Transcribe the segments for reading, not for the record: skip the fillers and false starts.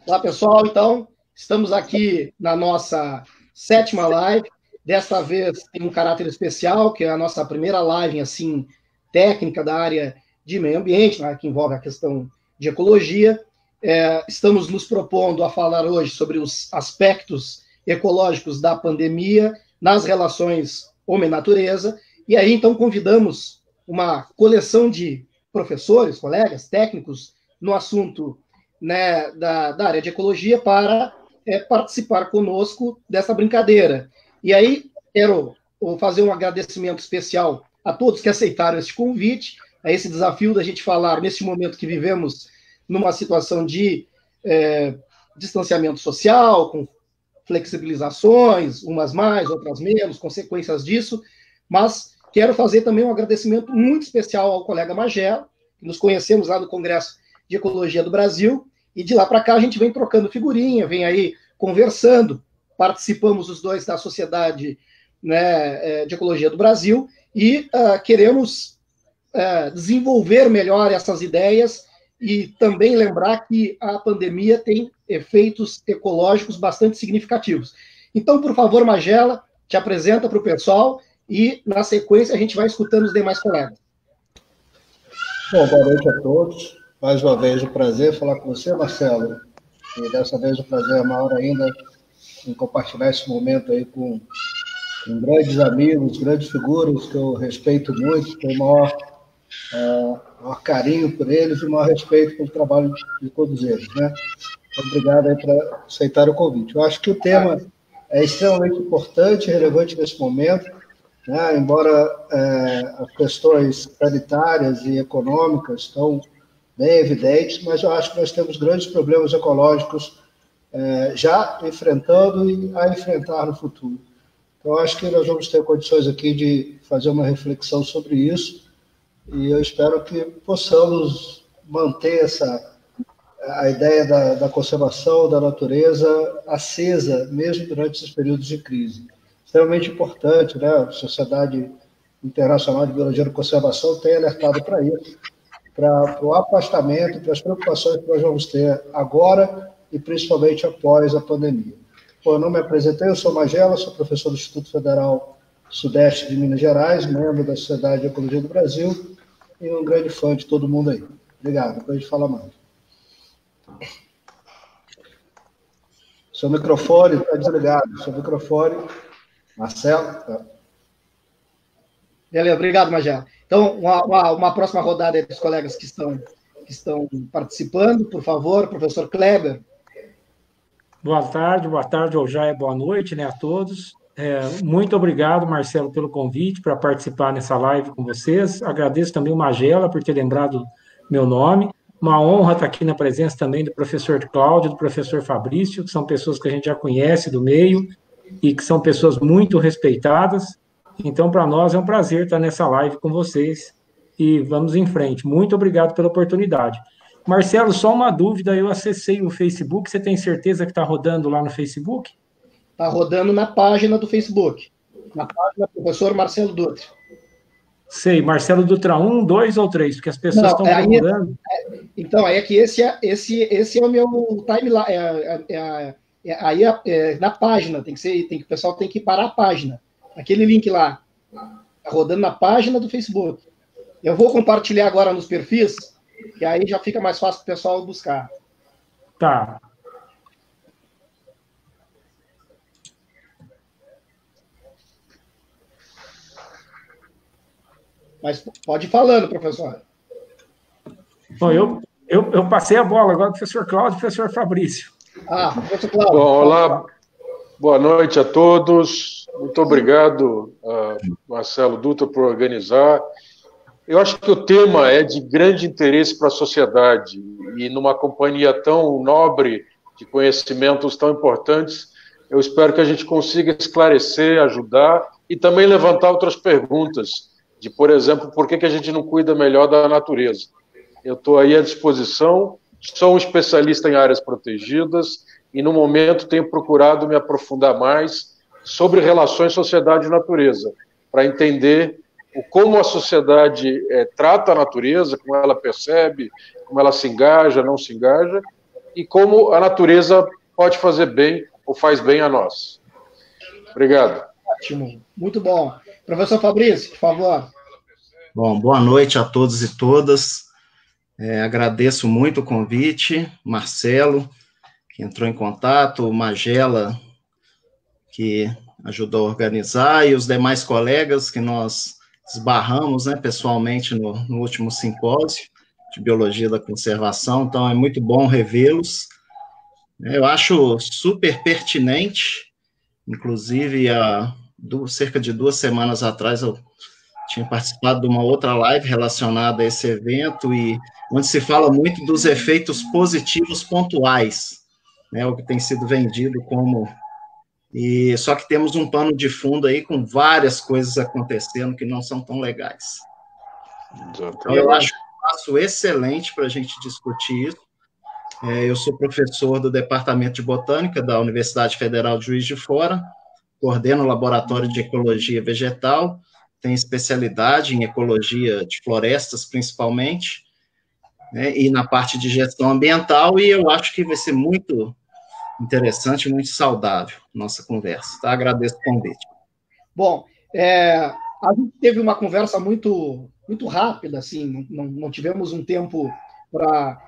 Olá, pessoal. Então, estamos aqui na nossa 7ª live. Desta vez tem um caráter especial, que é a nossa primeira live, assim, técnica da área de meio ambiente, né, que envolve a questão de ecologia. Estamos nos propondo a falar hoje sobre os aspectos ecológicos da pandemia nas relações homem-natureza. E aí, então, convidamos uma coleção de professores, colegas, técnicos no assunto, né, da área de ecologia para participar conosco dessa brincadeira. E aí, quero fazer um agradecimento especial a todos que aceitaram este convite, a esse desafio da gente falar nesse momento que vivemos numa situação de distanciamento social, com flexibilizações, umas mais, outras menos, consequências disso, mas quero fazer também um agradecimento muito especial ao colega Magela, que nos conhecemos lá no Congresso de Ecologia do Brasil, e de lá para cá a gente vem trocando figurinha, vem aí conversando, participamos os dois da Sociedade, né, de Ecologia do Brasil, e queremos desenvolver melhor essas ideias e também lembrar que a pandemia tem efeitos ecológicos bastante significativos. Então, por favor, Magela, te apresenta para o pessoal e, na sequência, a gente vai escutando os demais colegas. Bom, boa noite a todos. Mais uma vez, um prazer falar com você, Marcelo. E dessa vez o prazer é maior ainda em compartilhar esse momento aí com grandes amigos, grandes figuras que eu respeito muito, tenho maior carinho por eles e maior respeito pelo trabalho de todos eles, né? Obrigado aí por aceitar o convite. Eu acho que o tema é extremamente importante e relevante nesse momento, né? Embora as questões sanitárias e econômicas estão bem evidentes, mas eu acho que nós temos grandes problemas ecológicos já enfrentando e a enfrentar no futuro. Então, eu acho que nós vamos ter condições aqui de fazer uma reflexão sobre isso e eu espero que possamos manter a ideia da conservação da natureza acesa, mesmo durante esses períodos de crise. Extremamente importante, né? A Sociedade Internacional de Biologia da Conservação tem alertado para isso, para o afastamento, para as preocupações que nós vamos ter agora e principalmente após a pandemia. Bom, eu não me apresentei, eu sou Magela, sou professor do Instituto Federal Sudeste de Minas Gerais, membro da Sociedade de Ecologia do Brasil e um grande fã de todo mundo aí. Obrigado, depois a gente fala mais. Seu microfone está desligado, seu microfone. Marcelo? Tá. Beleza, obrigado, Magela. Então, uma próxima rodada dos colegas que estão participando, por favor, professor Kleber. Boa tarde, ou já é boa noite, né, a todos. Muito obrigado, Marcelo, pelo convite para participar nessa live com vocês. Agradeço também o Magela por ter lembrado meu nome. Uma honra estar aqui na presença também do professor Cláudio, do professor Fabrício, que são pessoas que a gente já conhece do meio e que são pessoas muito respeitadas. Então, para nós é um prazer estar nessa live com vocês e vamos em frente. Muito obrigado pela oportunidade. Marcelo, só uma dúvida, eu acessei o Facebook, você tem certeza que está rodando lá no Facebook? Está rodando na página do Facebook, na página do professor Marcelo Dutra. Sei, Marcelo Dutra 1, 2 ou 3, porque as pessoas estão procurando. Então, é que esse é o meu timeline, na página, o pessoal tem que parar a página, aquele link lá, tá rodando na página do Facebook. Eu vou compartilhar agora nos perfis, que aí já fica mais fácil para o pessoal buscar. Tá. Mas pode ir falando, professor. Bom, eu passei a bola agora, professor Cláudio e professor Fabrício. Professor Cláudio. Bom, olá, boa noite a todos. Muito obrigado, Marcelo Dutra, por organizar. Eu acho que o tema é de grande interesse para a sociedade e numa companhia tão nobre, de conhecimentos tão importantes, eu espero que a gente consiga esclarecer, ajudar e também levantar outras perguntas, de, por exemplo, por que a gente não cuida melhor da natureza. Eu estou aí à disposição, sou um especialista em áreas protegidas e, no momento, tenho procurado me aprofundar mais sobre relações sociedade e natureza, para entender como a sociedade trata a natureza, como ela percebe, como ela se engaja, não se engaja, e como a natureza pode fazer bem ou faz bem a nós. Obrigado. Ótimo, muito bom. Professor Fabrício, por favor. Bom, boa noite a todos e todas. Agradeço muito o convite, Marcelo, que entrou em contato, Magela, que ajudou a organizar, e os demais colegas que nós esbarramos, né, pessoalmente no último simpósio de Biologia da Conservação, então é muito bom revê-los. Eu acho super pertinente, inclusive, cerca de 2 semanas atrás, eu tinha participado de uma outra live relacionada a esse evento, e onde se fala muito dos efeitos positivos pontuais, né, o que tem sido vendido como... só que temos um pano de fundo aí com várias coisas acontecendo que não são tão legais. Então, eu acho um passo excelente para a gente discutir isso. Eu sou professor do Departamento de Botânica da Universidade Federal de Juiz de Fora, coordeno o Laboratório de Ecologia Vegetal, tenho especialidade em ecologia de florestas, principalmente, né, e na parte de gestão ambiental, e eu acho que vai ser muito interessante, muito saudável nossa conversa. Tá? Agradeço o convite. Bom, a gente teve uma conversa muito rápida, assim, não tivemos um tempo para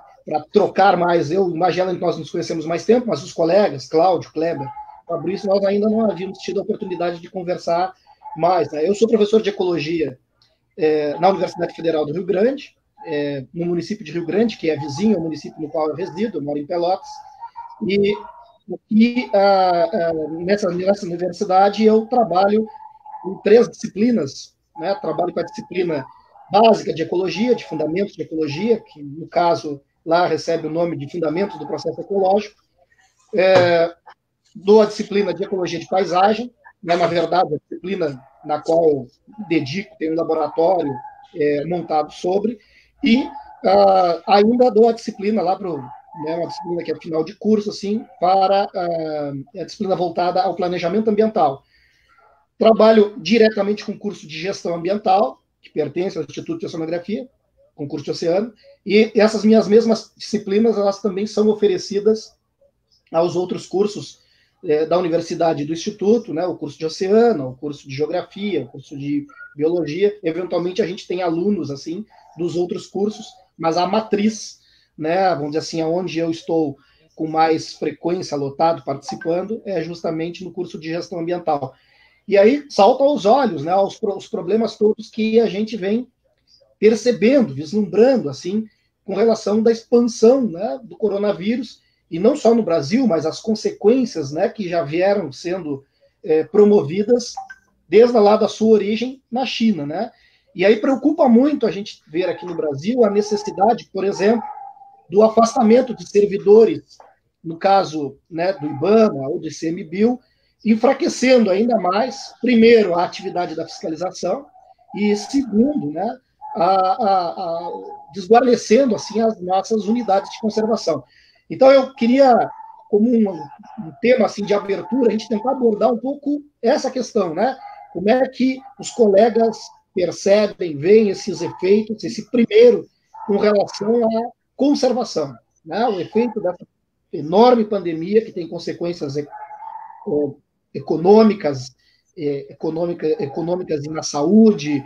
trocar mais. Eu e Magela, nós nos conhecemos mais tempo, mas os colegas, Cláudio, Kleber, Fabrício, nós ainda não havíamos tido a oportunidade de conversar mais. Né? Eu sou professor de ecologia na Universidade Federal do Rio Grande, no município de Rio Grande, que é vizinho ao município no qual eu resido, eu moro em Pelotas, e nessa universidade eu trabalho em 3 disciplinas, né? Trabalho com a disciplina básica de ecologia, de fundamentos de ecologia, que no caso lá recebe o nome de fundamentos do processo ecológico, dou a disciplina de ecologia de paisagem, né? Na verdade a disciplina na qual eu dedico, tenho um laboratório montado sobre, e ainda dou a disciplina lá para uma disciplina que é final de curso, assim, para a disciplina voltada ao planejamento ambiental. Trabalho diretamente com o curso de gestão ambiental, que pertence ao Instituto de Oceanografia, concurso de oceano, e essas minhas mesmas disciplinas, elas também são oferecidas aos outros cursos da universidade e do Instituto, né, o curso de oceano, o curso de geografia, o curso de biologia. Eventualmente a gente tem alunos, assim, dos outros cursos, mas a matriz, né, vamos dizer assim, onde eu estou com mais frequência lotado participando, é justamente no curso de gestão ambiental. E aí salta aos olhos, né, os problemas todos que a gente vem percebendo, vislumbrando, assim, com relação da expansão, né, do coronavírus, e não só no Brasil, mas as consequências, né, que já vieram sendo promovidas desde lá da sua origem na China, né? E aí preocupa muito a gente ver aqui no Brasil a necessidade, por exemplo, do afastamento de servidores, no caso, né, do IBAMA ou do ICMBio, enfraquecendo ainda mais, primeiro, a atividade da fiscalização, e segundo, né, desguarnecendo assim, as nossas unidades de conservação. Então, eu queria, como um tema assim, de abertura, a gente tentar abordar um pouco essa questão, né? Como é que os colegas percebem, veem esses efeitos, esse primeiro, com relação à conservação, né? O efeito dessa enorme pandemia que tem consequências econômicas e na saúde,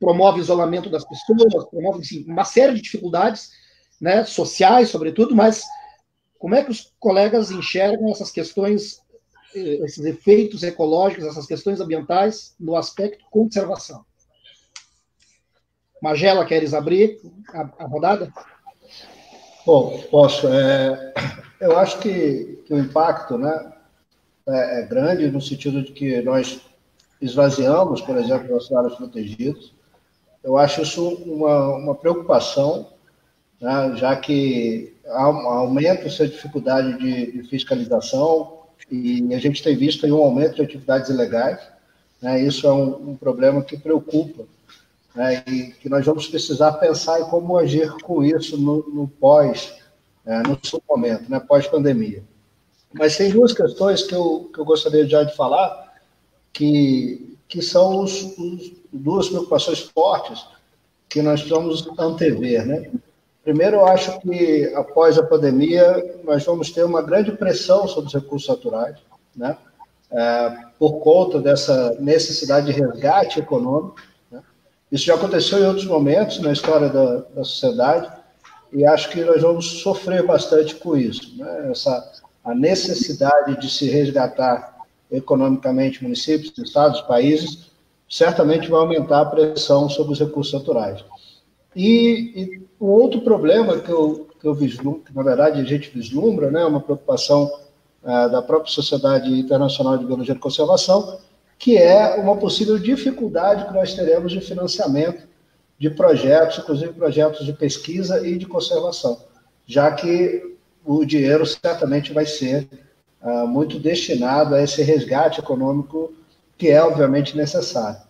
promove isolamento das pessoas, promove, assim, uma série de dificuldades, né, sociais, sobretudo, mas como é que os colegas enxergam essas questões, esses efeitos ecológicos, essas questões ambientais no aspecto conservação? Magela, queres abrir a rodada? Bom, posso. Eu acho que o impacto, né, é grande no sentido de que nós esvaziamos, por exemplo, nossos áreas protegidas. Eu acho isso uma preocupação, né, já que aumenta-se a dificuldade de fiscalização e a gente tem visto aí um aumento de atividades ilegais, né, isso é um problema que preocupa, né, e que nós vamos precisar pensar em como agir com isso no seu momento, né, pós-pandemia. Mas tem 2 questões que eu gostaria já de falar, que são 2 preocupações fortes que nós precisamos antever, né? Primeiro, eu acho que após a pandemia nós vamos ter uma grande pressão sobre os recursos naturais, né? Por conta dessa necessidade de resgate econômico, né? Isso já aconteceu em outros momentos na história da sociedade e acho que nós vamos sofrer bastante com isso, né? A necessidade de se resgatar economicamente municípios, estados, países, certamente vai aumentar a pressão sobre os recursos naturais. E um outro problema que eu vislumbro, que na verdade a gente vislumbra, né, uma preocupação da própria Sociedade Internacional de Biologia de Conservação, que é uma possível dificuldade que nós teremos de financiamento de projetos, inclusive projetos de pesquisa e de conservação, já que o dinheiro certamente vai ser muito destinado a esse resgate econômico que é, obviamente, necessário.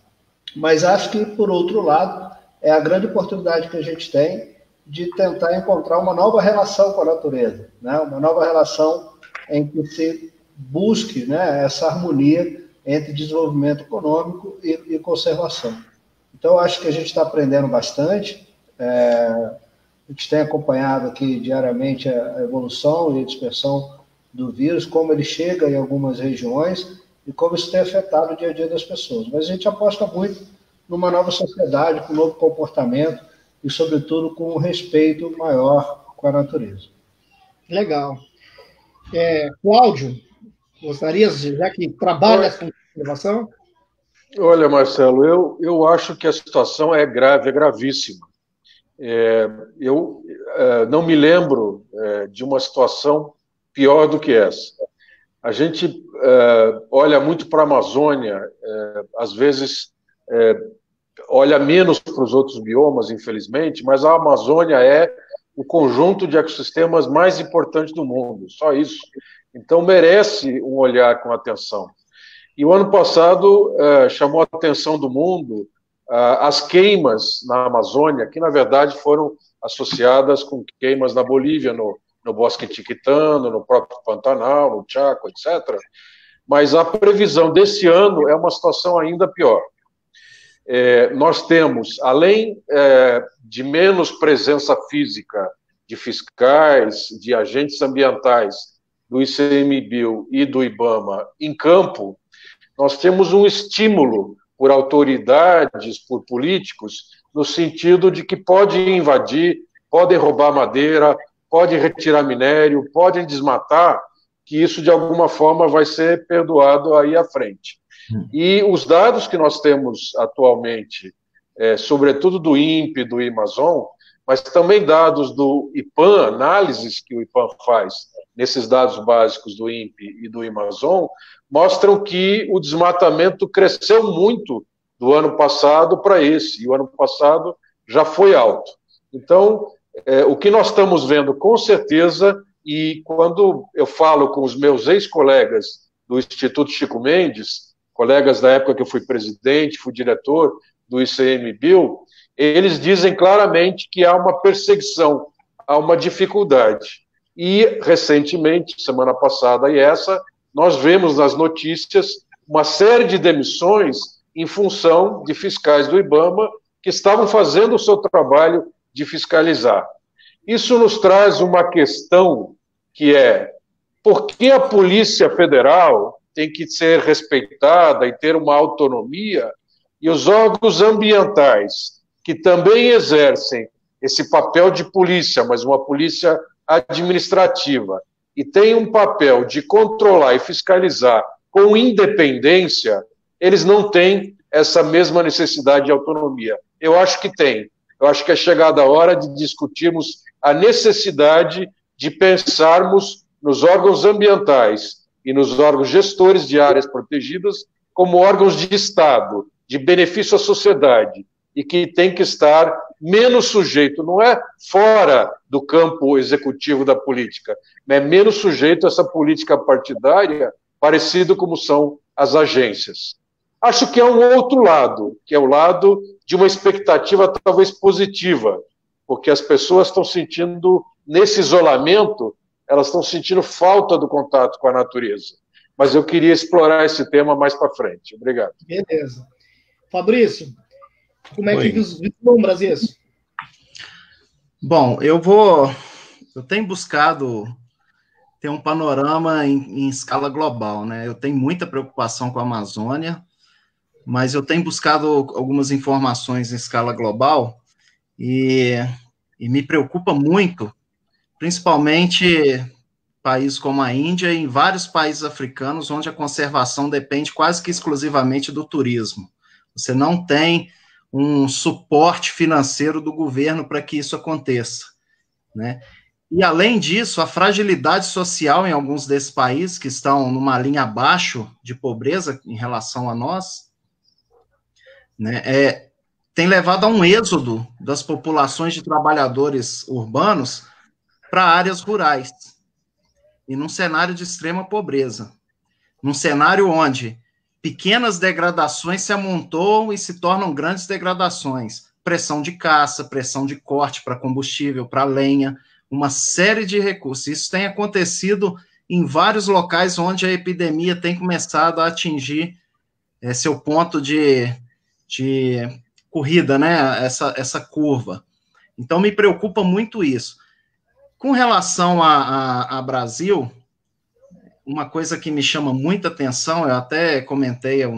Mas acho que, por outro lado, é a grande oportunidade que a gente tem de tentar encontrar uma nova relação com a natureza, né? Uma nova relação em que se busque, né, essa harmonia entre desenvolvimento econômico e conservação. Então, acho que a gente está aprendendo bastante. A gente tem acompanhado aqui diariamente a evolução e a dispersão do vírus, como ele chega em algumas regiões e como isso tem afetado o dia a dia das pessoas. Mas a gente aposta muito numa nova sociedade, com um novo comportamento e, sobretudo, com um respeito maior com a natureza. Legal. Cláudio, gostaria, já que trabalha com conservação? Olha, Marcelo, eu acho que a situação é grave, é gravíssima. Eu não me lembro de uma situação pior do que essa. A gente olha muito para a Amazônia, às vezes olha menos para os outros biomas, infelizmente, mas a Amazônia é o conjunto de ecossistemas mais importante do mundo, só isso. Então merece um olhar com atenção. E o ano passado chamou a atenção do mundo as queimas na Amazônia, que na verdade foram associadas com queimas na Bolívia, no Bosque Tiquitano, no próprio Pantanal, no Chaco, etc. Mas a previsão desse ano é uma situação ainda pior. Nós temos, além de menos presença física de fiscais, de agentes ambientais do ICMBio e do IBAMA em campo, nós temos um estímulo por autoridades, por políticos, no sentido de que podem invadir, podem roubar madeira, podem retirar minério, podem desmatar, que isso de alguma forma vai ser perdoado aí à frente. E os dados que nós temos atualmente, sobretudo do INPE, do Amazon, mas também dados do IPAM, análises que o IPAM faz nesses dados básicos do INPE e do Amazon, mostram que o desmatamento cresceu muito do ano passado para esse, e o ano passado já foi alto. Então, o que nós estamos vendo com certeza, e quando eu falo com os meus ex-colegas do Instituto Chico Mendes, colegas da época que eu fui presidente, fui diretor do ICMBio, eles dizem claramente que há uma perseguição, há uma dificuldade. E, recentemente, semana passada e essa, nós vemos nas notícias uma série de demissões em função de fiscais do IBAMA que estavam fazendo o seu trabalho de fiscalizar. Isso nos traz uma questão que é: por que a Polícia Federal tem que ser respeitada e ter uma autonomia, e os órgãos ambientais, que também exercem esse papel de polícia, mas uma polícia administrativa, e tem um papel de controlar e fiscalizar com independência, eles não têm essa mesma necessidade de autonomia? Eu acho que tem. Eu acho que é chegada a hora de discutirmos a necessidade de pensarmos nos órgãos ambientais e nos órgãos gestores de áreas protegidas como órgãos de Estado, de benefício à sociedade, e que tem que estar menos sujeito, não é fora do campo executivo da política, é menos sujeito a essa política partidária, parecido como são as agências. Acho que há um outro lado, que é o lado de uma expectativa talvez positiva, porque as pessoas estão sentindo, nesse isolamento, elas estão sentindo falta do contato com a natureza. Mas eu queria explorar esse tema mais para frente. Obrigado. Beleza. Fabrício, como é que vislumbras isso? Bom, eu tenho buscado ter um panorama em escala global, né? Eu tenho muita preocupação com a Amazônia, mas eu tenho buscado algumas informações em escala global e me preocupa muito, principalmente países como a Índia e em vários países africanos, onde a conservação depende quase que exclusivamente do turismo. Você não tem um suporte financeiro do governo para que isso aconteça, né? E, além disso, a fragilidade social em alguns desses países, que estão numa linha abaixo de pobreza em relação a nós, né, tem levado a um êxodo das populações de trabalhadores urbanos para áreas rurais, e num cenário de extrema pobreza, num cenário onde pequenas degradações se amontoam e se tornam grandes degradações, pressão de caça, pressão de corte para combustível, para lenha, uma série de recursos. Isso tem acontecido em vários locais onde a epidemia tem começado a atingir seu ponto de corrida, né? Essa curva. Então, me preocupa muito isso. Com relação a Brasil, uma coisa que me chama muita atenção, eu até comentei há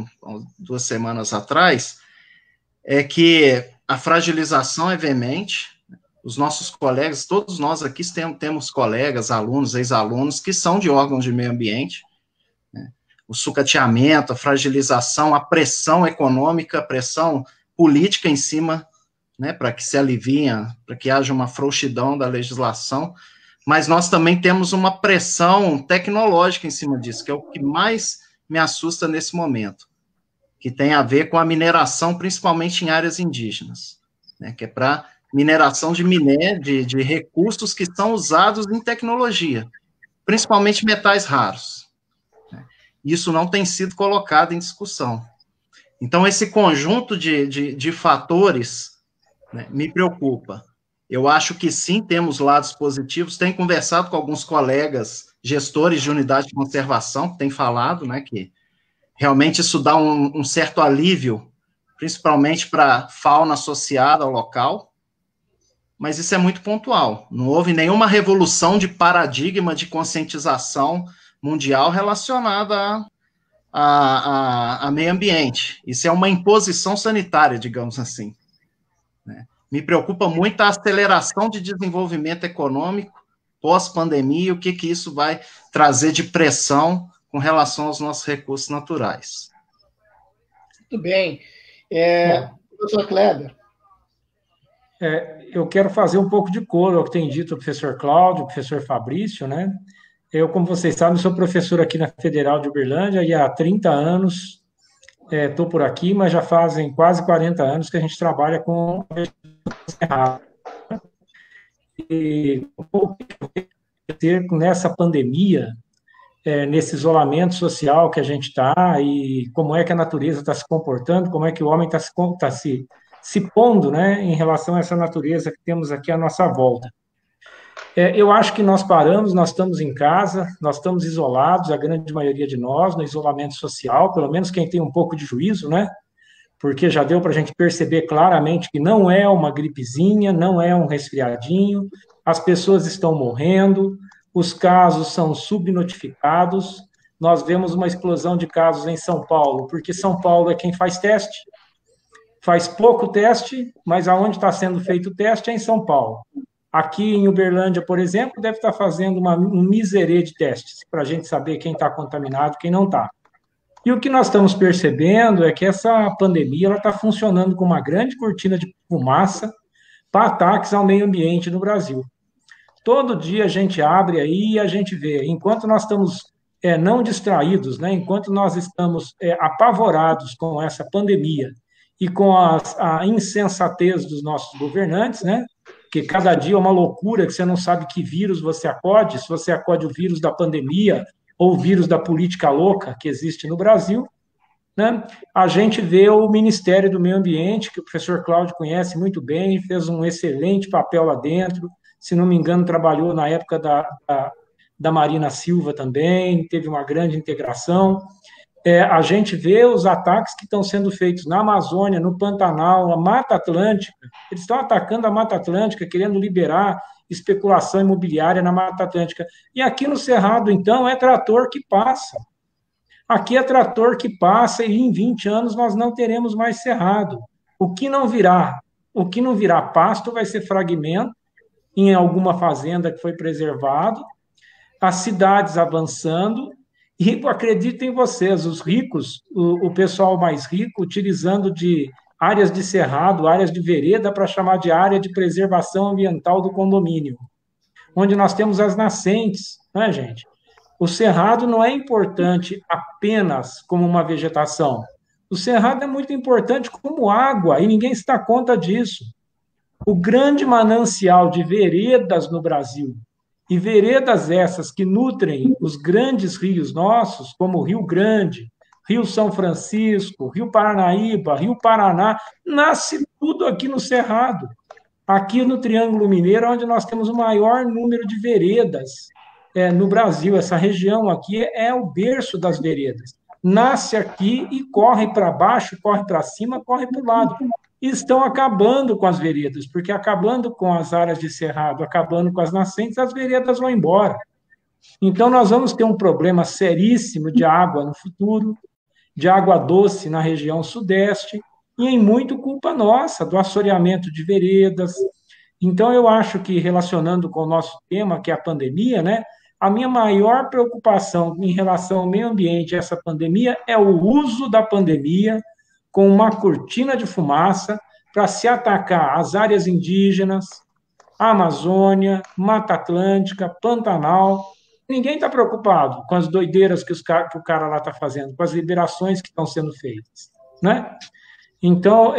2 semanas atrás, é que a fragilização é veemente. Os nossos colegas, todos nós aqui temos colegas, alunos, ex-alunos, que são de órgãos de meio ambiente, né? O sucateamento, a fragilização, a pressão econômica, a pressão política em cima, né, para que se alivie, para que haja uma frouxidão da legislação, mas nós também temos uma pressão tecnológica em cima disso, que é o que mais me assusta nesse momento, que tem a ver com a mineração, principalmente em áreas indígenas, né, que é para mineração de recursos que são usados em tecnologia, principalmente metais raros. Isso não tem sido colocado em discussão. Então, esse conjunto de fatores, né, me preocupa. Eu acho que sim, temos lados positivos. Tenho conversado com alguns colegas, gestores de unidade de conservação, que têm falado, né, que realmente isso dá um certo alívio, principalmente para a fauna associada ao local, mas isso é muito pontual. Não houve nenhuma revolução de paradigma de conscientização mundial relacionada a meio ambiente. Isso é uma imposição sanitária, digamos assim, né? Me preocupa muito a aceleração de desenvolvimento econômico pós-pandemia, o que isso vai trazer de pressão com relação aos nossos recursos naturais. Muito bem. Professor Kleber. Eu quero fazer um pouco de coro ao que tem dito o professor Cláudio, o professor Fabrício, né? Eu, como vocês sabem, sou professor aqui na Federal de Uberlândia e há 30 anos estou por aqui, mas já fazem quase 40 anos que a gente trabalha com e nessa pandemia, nesse isolamento social que a gente está, e como é que a natureza está se comportando, como é que o homem está se pondo, né, em relação a essa natureza que temos aqui à nossa volta. Eu acho que nós paramos, nós estamos em casa, nós estamos isolados, a grande maioria de nós, no isolamento social, pelo menos quem tem um pouco de juízo, né? Porque já deu para a gente perceber claramente que não é uma gripezinha, não é um resfriadinho, as pessoas estão morrendo, os casos são subnotificados, nós vemos uma explosão de casos em São Paulo, porque São Paulo é quem faz teste, faz pouco teste, mas aonde está sendo feito o teste é em São Paulo. Aqui em Uberlândia, por exemplo, deve estar fazendo um miserê de testes, para a gente saber quem está contaminado e quem não está. E o que nós estamos percebendo é que essa pandemia está funcionando como uma grande cortina de fumaça para ataques ao meio ambiente no Brasil. Todo dia a gente abre aí e a gente vê, enquanto nós estamos não distraídos, né, enquanto nós estamos apavorados com essa pandemia e com a insensatez dos nossos governantes, né, que cada dia é uma loucura, que você não sabe que vírus você acode, se você acode o vírus da pandemia ou o vírus da política louca que existe no Brasil, né? A gente vê o Ministério do Meio Ambiente, que o professor Cláudio conhece muito bem, fez um excelente papel lá dentro, se não me engano, trabalhou na época da Marina Silva também, teve uma grande integração. a gente vê os ataques que estão sendo feitos na Amazônia, no Pantanal, na Mata Atlântica. Eles estão atacando a Mata Atlântica, querendo liberar especulação imobiliária na Mata Atlântica. E aqui no Cerrado, então, é trator que passa. Aqui é trator que passa e em 20 anos nós não teremos mais Cerrado. O que não virá pasto vai ser fragmento em alguma fazenda que foi preservado, as cidades avançando, e acreditem vocês, os ricos, o pessoal mais rico, utilizando de áreas de cerrado, áreas de vereda, para chamar de área de preservação ambiental do condomínio, onde nós temos as nascentes, né, gente? O cerrado não é importante apenas como uma vegetação. O cerrado é muito importante como água, e ninguém se dá conta disso. O grande manancial de veredas no Brasil, e veredas essas que nutrem os grandes rios nossos, como o Rio Grande, Rio São Francisco, Rio Paranaíba, Rio Paraná, nasce tudo aqui no Cerrado. Aqui no Triângulo Mineiro, onde nós temos o maior número de veredas no Brasil. Essa região aqui é o berço das veredas. Nasce aqui e corre para baixo, corre para cima, corre para o lado. E estão acabando com as veredas, porque acabando com as áreas de cerrado, acabando com as nascentes, as veredas vão embora. Então, nós vamos ter um problema seríssimo de água no futuro, de água doce na região sudeste, e em muito culpa nossa, do assoreamento de veredas. Então, eu acho que, relacionando com o nosso tema, que é a pandemia, né, a minha maior preocupação em relação ao meio ambiente a essa pandemia é o uso da pandemia com uma cortina de fumaça para se atacar as áreas indígenas, a Amazônia, Mata Atlântica, Pantanal. Ninguém está preocupado com as doideiras que o cara lá está fazendo, com as liberações que estão sendo feitas, né? Então,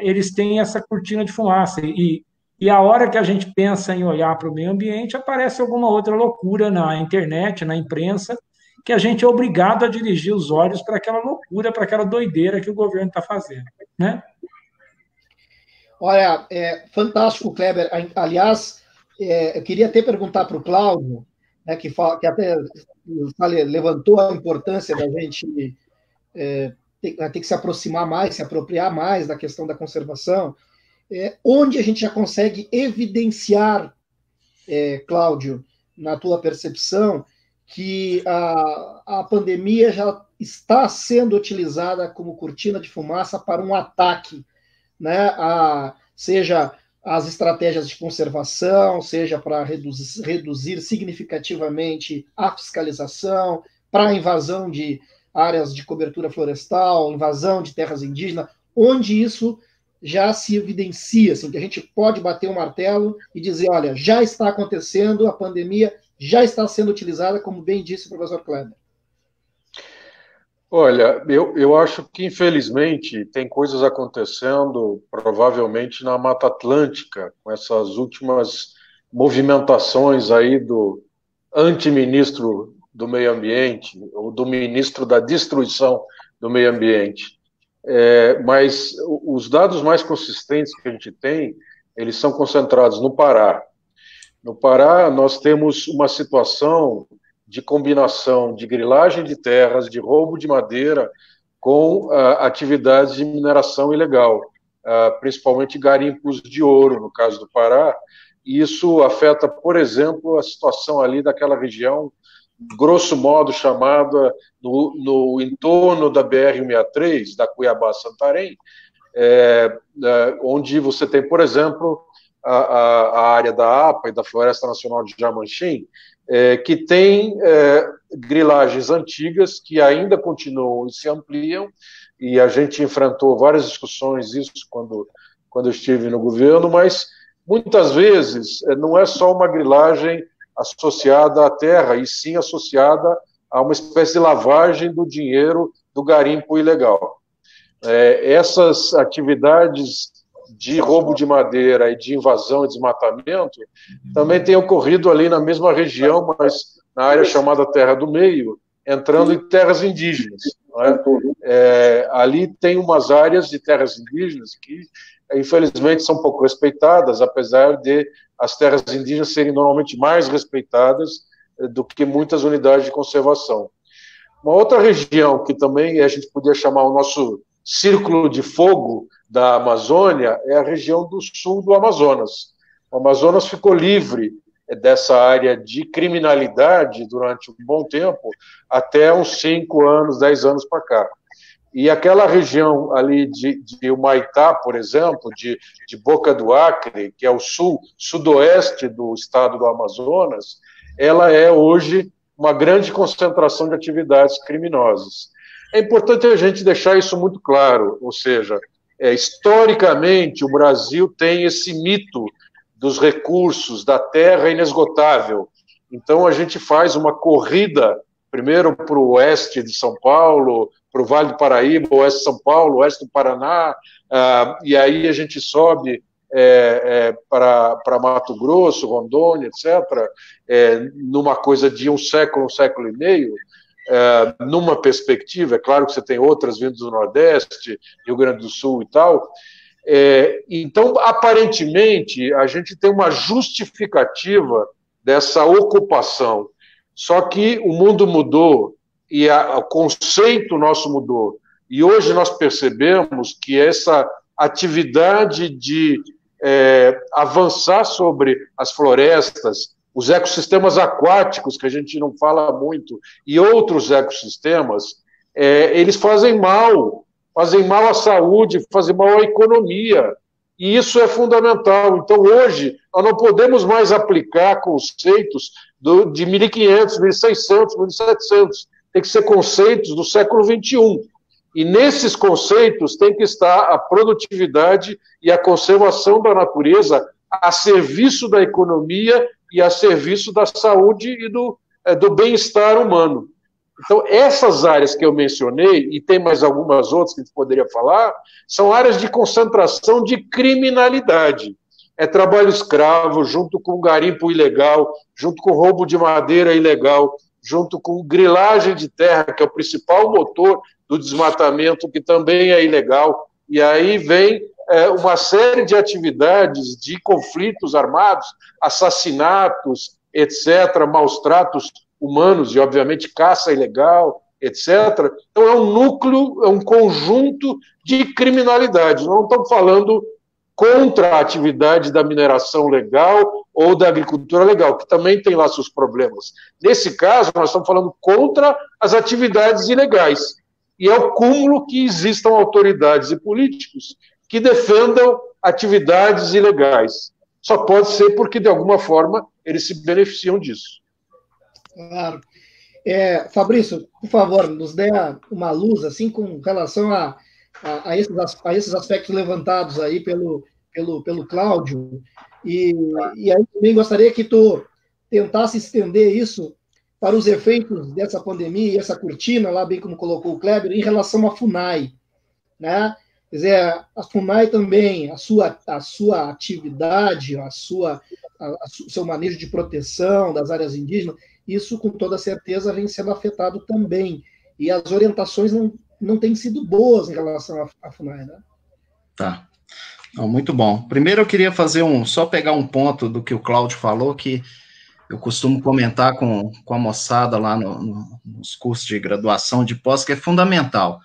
eles têm essa cortina de fumaça, e a hora que a gente pensa em olhar para o meio ambiente, aparece alguma outra loucura na internet, na imprensa, que a gente é obrigado a dirigir os olhos para aquela loucura, para aquela doideira que o governo está fazendo, né? Olha, fantástico, Kleber. Aliás, eu queria até perguntar para o Cláudio, né, que até levantou a importância da gente ter que se aproximar mais, se apropriar mais da questão da conservação, onde a gente já consegue evidenciar, Cláudio, na tua percepção, que a pandemia já está sendo utilizada como cortina de fumaça para um ataque, né, seja as estratégias de conservação, seja para reduzir significativamente a fiscalização, para a invasão de áreas de cobertura florestal, invasão de terras indígenas, onde isso já se evidencia, assim, que a gente pode bater um martelo e dizer, olha, já está acontecendo, a pandemia já está sendo utilizada, como bem disse o professor Kleber. Olha, eu acho que, infelizmente, tem coisas acontecendo, provavelmente, na Mata Atlântica, com essas últimas movimentações aí do antiministro do meio ambiente, ou do ministro da destruição do meio ambiente. Mas os dados mais consistentes que a gente tem, eles são concentrados no Pará. No Pará, nós temos uma situação de combinação de grilagem de terras, de roubo de madeira, com atividades de mineração ilegal, principalmente garimpos de ouro, no caso do Pará. E isso afeta, por exemplo, a situação ali daquela região, grosso modo chamada, no entorno da BR-163, da Cuiabá-Santarém, onde você tem, por exemplo, a área da APA e da Floresta Nacional de Jamanchim, que tem grilagens antigas que ainda continuam e se ampliam, e a gente enfrentou várias discussões isso quando eu estive no governo, mas muitas vezes não é só uma grilagem associada à terra, e sim associada a uma espécie de lavagem do dinheiro do garimpo ilegal. Essas atividades de roubo de madeira e de invasão e desmatamento também têm ocorrido ali na mesma região, mas na área chamada Terra do Meio, entrando em terras indígenas. Ali tem umas áreas de terras indígenas que, infelizmente, são pouco respeitadas, apesar de as terras indígenas serem normalmente mais respeitadas do que muitas unidades de conservação. Uma outra região que também a gente podia chamar o nosso círculo de fogo da Amazônia é a região do sul do Amazonas. O Amazonas ficou livre dessa área de criminalidade durante um bom tempo, até uns 5 anos, 10 anos para cá. E aquela região ali de Humaitá, por exemplo, de Boca do Acre, que é o sudoeste do estado do Amazonas, ela é hoje uma grande concentração de atividades criminosas. É importante a gente deixar isso muito claro, ou seja, historicamente o Brasil tem esse mito dos recursos da terra inesgotável. Então a gente faz uma corrida, primeiro para o oeste de São Paulo, para o Vale do Paraíba, oeste de São Paulo, oeste do Paraná, e aí a gente sobe para Mato Grosso, Rondônia, etc., numa coisa de um século e meio, numa perspectiva, é claro que você tem outras vindo do Nordeste, Rio Grande do Sul e tal. Então, aparentemente, a gente tem uma justificativa dessa ocupação. Só que o mundo mudou e o conceito nosso mudou. E hoje nós percebemos que essa atividade de avançar sobre as florestas, os ecossistemas aquáticos, que a gente não fala muito, e outros ecossistemas, eles fazem mal à saúde, fazem mal à economia, e isso é fundamental. Então, hoje, nós não podemos mais aplicar conceitos de 1500, 1600, 1700, tem que ser conceitos do século XXI, e nesses conceitos tem que estar a produtividade e a conservação da natureza a serviço da economia e a serviço da saúde e do bem-estar humano. Então, essas áreas que eu mencionei, e tem mais algumas outras que a gente poderia falar, são áreas de concentração de criminalidade. É trabalho escravo, junto com garimpo ilegal, junto com roubo de madeira ilegal, junto com grilagem de terra, que é o principal motor do desmatamento, que também é ilegal. E aí vem uma série de atividades de conflitos armados, assassinatos, etc., maus tratos humanos e, obviamente, caça ilegal, etc. Então, é um núcleo, é um conjunto de criminalidade. Não estamos falando contra a atividade da mineração legal ou da agricultura legal, que também tem lá seus problemas. Nesse caso, nós estamos falando contra as atividades ilegais. E é o cúmulo que existam autoridades e políticos que defendam atividades ilegais. Só pode ser porque, de alguma forma, eles se beneficiam disso. Claro. Fabrício, por favor, nos dê uma luz assim com relação a esses aspectos levantados aí pelo Cláudio. E aí também gostaria que tu tentasse estender isso para os efeitos dessa pandemia e essa cortina, lá bem como colocou o Kleber, em relação à FUNAI, né? Quer dizer, a FUNAI também, a sua atividade, o seu manejo de proteção das áreas indígenas, isso com toda certeza vem sendo afetado também. E as orientações não têm sido boas em relação à FUNAI, né? Tá. Não, muito bom. Primeiro eu queria só pegar um ponto do que o Cláudio falou, que eu costumo comentar com a moçada lá nos cursos de graduação de pós, que é fundamental.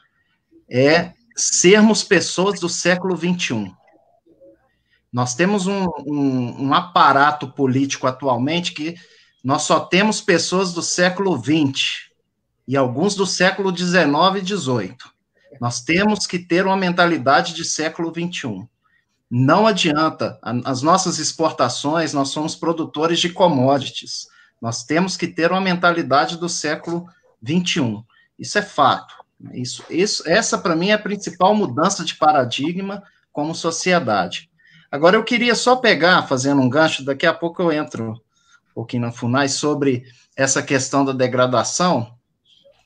É sermos pessoas do século XXI. Nós temos um aparato político atualmente que nós só temos pessoas do século XX e alguns do século XIX e XVIII. Nós temos que ter uma mentalidade de século XXI. Não adianta, as nossas exportações, nós somos produtores de commodities. Nós temos que ter uma mentalidade do século XXI. Isso é fato. Essa, para mim, é a principal mudança de paradigma como sociedade. Agora, eu queria só pegar, fazendo um gancho, daqui a pouco eu entro um pouquinho na FUNAI, sobre essa questão da degradação,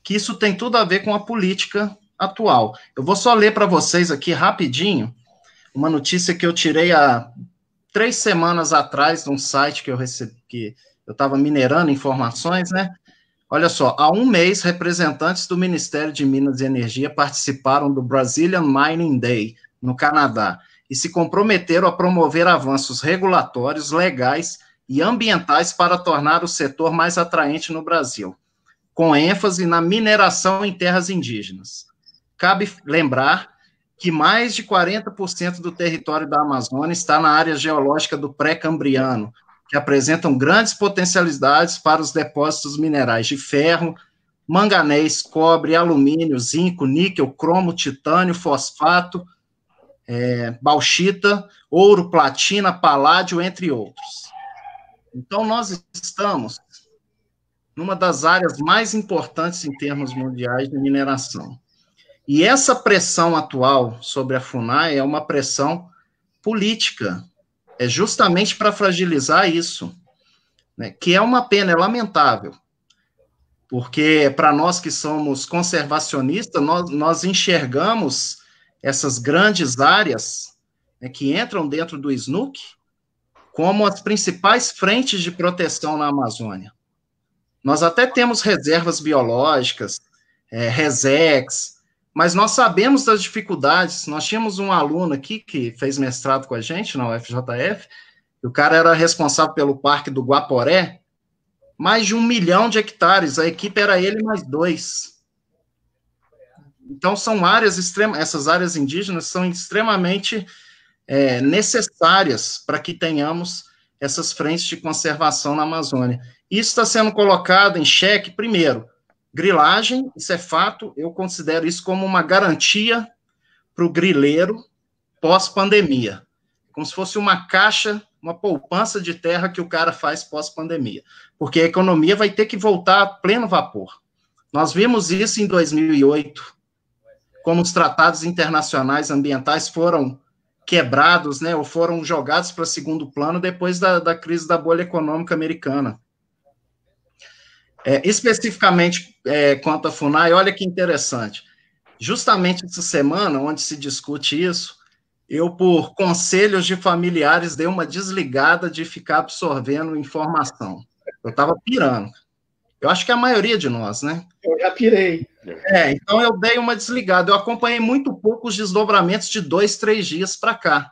que isso tem tudo a ver com a política atual. Eu vou só ler para vocês aqui rapidinho uma notícia que eu tirei há 3 semanas atrás de um site que eu recebi, que eu estava minerando informações, né? Olha só, há um mês, representantes do Ministério de Minas e Energia participaram do Brazilian Mining Day, no Canadá, e se comprometeram a promover avanços regulatórios, legais e ambientais para tornar o setor mais atraente no Brasil. com ênfase na mineração em terras indígenas. Cabe lembrar que mais de 40% do território da Amazônia está na área geológica do pré-cambriano, que apresentam grandes potencialidades para os depósitos minerais de ferro, manganês, cobre, alumínio, zinco, níquel, cromo, titânio, fosfato, bauxita, ouro, platina, paládio, entre outros. Então, nós estamos numa das áreas mais importantes em termos mundiais de mineração. E essa pressão atual sobre a FUNAI é uma pressão política, é justamente para fragilizar isso, né, que é uma pena, é lamentável, porque para nós que somos conservacionistas, nós enxergamos essas grandes áreas, né, que entram dentro do SNUC como as principais frentes de proteção na Amazônia. Nós até temos reservas biológicas, RESEX, mas nós sabemos das dificuldades. Nós tínhamos um aluno aqui que fez mestrado com a gente na UFJF, e o cara era responsável pelo Parque do Guaporé, mais de 1 milhão de hectares, a equipe era ele mais 2. Então, são áreas essas áreas indígenas são extremamente necessárias para que tenhamos essas frentes de conservação na Amazônia. Isso está sendo colocado em xeque, primeiro, grilagem, isso é fato, eu considero isso como uma garantia para o grileiro pós-pandemia, como se fosse uma caixa, uma poupança de terra que o cara faz pós-pandemia, porque a economia vai ter que voltar a pleno vapor. Nós vimos isso em 2008, como os tratados internacionais ambientais foram quebrados, né, ou foram jogados para segundo plano depois da crise da bolha econômica americana. Especificamente quanto à FUNAI, olha que interessante. Justamente essa semana, onde se discute isso, eu, por conselhos de familiares, dei uma desligada de ficar absorvendo informação. Eu estava pirando. Eu acho que a maioria de nós, né? Eu já pirei. Então eu dei uma desligada. Eu acompanhei muito pouco os desdobramentos de 2, 3 dias para cá.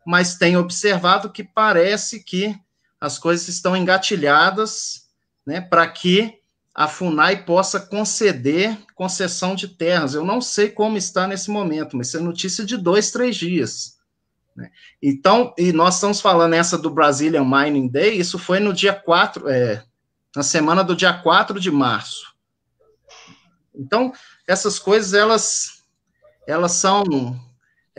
Mas tenho observado que parece que as coisas estão engatilhadas, né, para que a FUNAI possa conceder concessão de terras. Eu não sei como está nesse momento, mas isso é notícia de 2, 3 dias. Né? Então, e nós estamos falando essa do Brazilian Mining Day, isso foi no dia 4, na semana do dia 4 de março. Então, essas coisas, elas são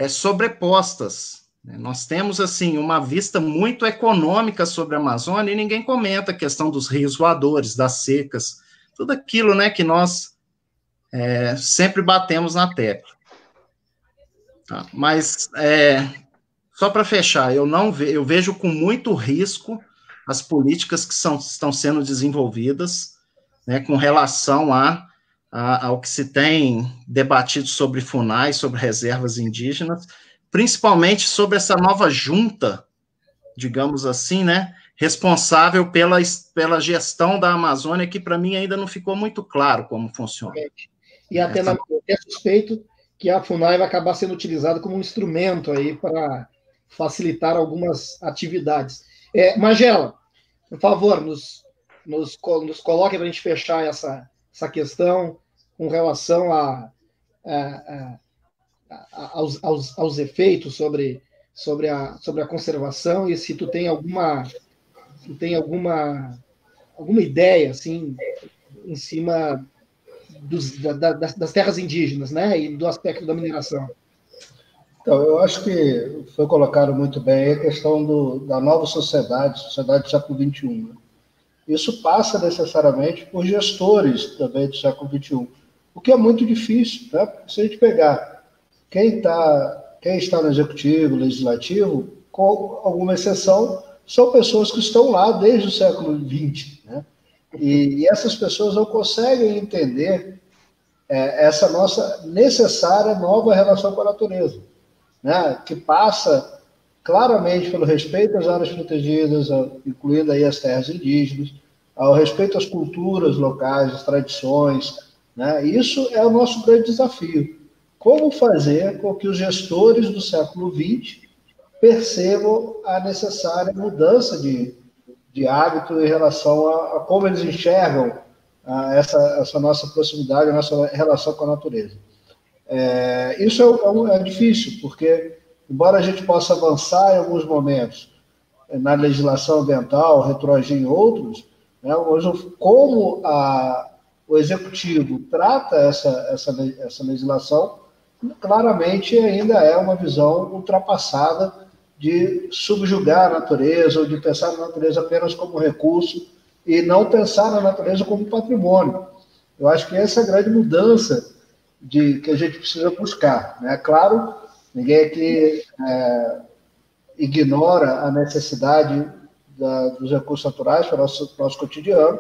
sobrepostas. Nós temos, assim, uma vista muito econômica sobre a Amazônia e ninguém comenta a questão dos rios voadores, das secas, tudo aquilo, né, que nós sempre batemos na tecla. Tá? Mas, só para fechar, eu vejo com muito risco as políticas que estão sendo desenvolvidas, né, com relação ao que se tem debatido sobre FUNAI, sobre reservas indígenas, principalmente sobre essa nova junta, digamos assim, né, responsável pela gestão da Amazônia, que para mim ainda não ficou muito claro como funciona. E até é suspeito que a FUNAI vai acabar sendo utilizada como um instrumento aí para facilitar algumas atividades. Magela, por favor, nos coloque para a gente fechar essa questão com relação aos efeitos sobre a conservação, e se tu tem alguma ideia assim em cima das terras indígenas, né, e do aspecto da mineração. Então, eu acho que foi colocado muito bem a questão da nova sociedade do século XXI. Né? Isso passa necessariamente por gestores também do século XXI, o que é muito difícil, né? Se a gente pegar quem está no executivo, legislativo, com alguma exceção, são pessoas que estão lá desde o século XX, né? E essas pessoas não conseguem entender essa nossa necessária nova relação com a natureza, né? Que passa claramente pelo respeito às áreas protegidas, incluindo aí as terras indígenas, ao respeito às culturas locais, às tradições, né? Isso é o nosso grande desafio. Como fazer com que os gestores do século XX percebam a necessária mudança de hábito em relação a como eles enxergam essa nossa proximidade, a nossa relação com a natureza. Isso é difícil, porque, embora a gente possa avançar em alguns momentos na legislação ambiental, retroagir em outros, né, como o Executivo trata essa legislação, claramente ainda é uma visão ultrapassada de subjugar a natureza, ou de pensar na natureza apenas como recurso, e não pensar na natureza como patrimônio. Eu acho que essa é a grande mudança que a gente precisa buscar, né? Claro, ninguém aqui ignora a necessidade dos recursos naturais para o nosso cotidiano,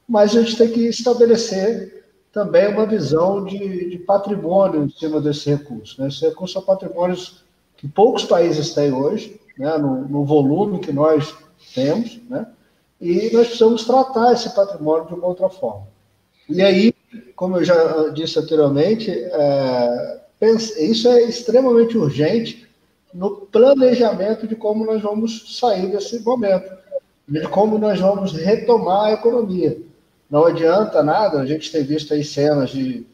mas a gente tem que estabelecer também uma visão de patrimônio em cima desse recurso, né? Esses recursos são patrimônios que poucos países têm hoje, né? No volume que nós temos, né? E nós precisamos tratar esse patrimônio de uma outra forma. E aí, como eu já disse anteriormente, isso é extremamente urgente no planejamento de como nós vamos sair desse momento, de como nós vamos retomar a economia. Não adianta nada, a gente tem visto aí cenas de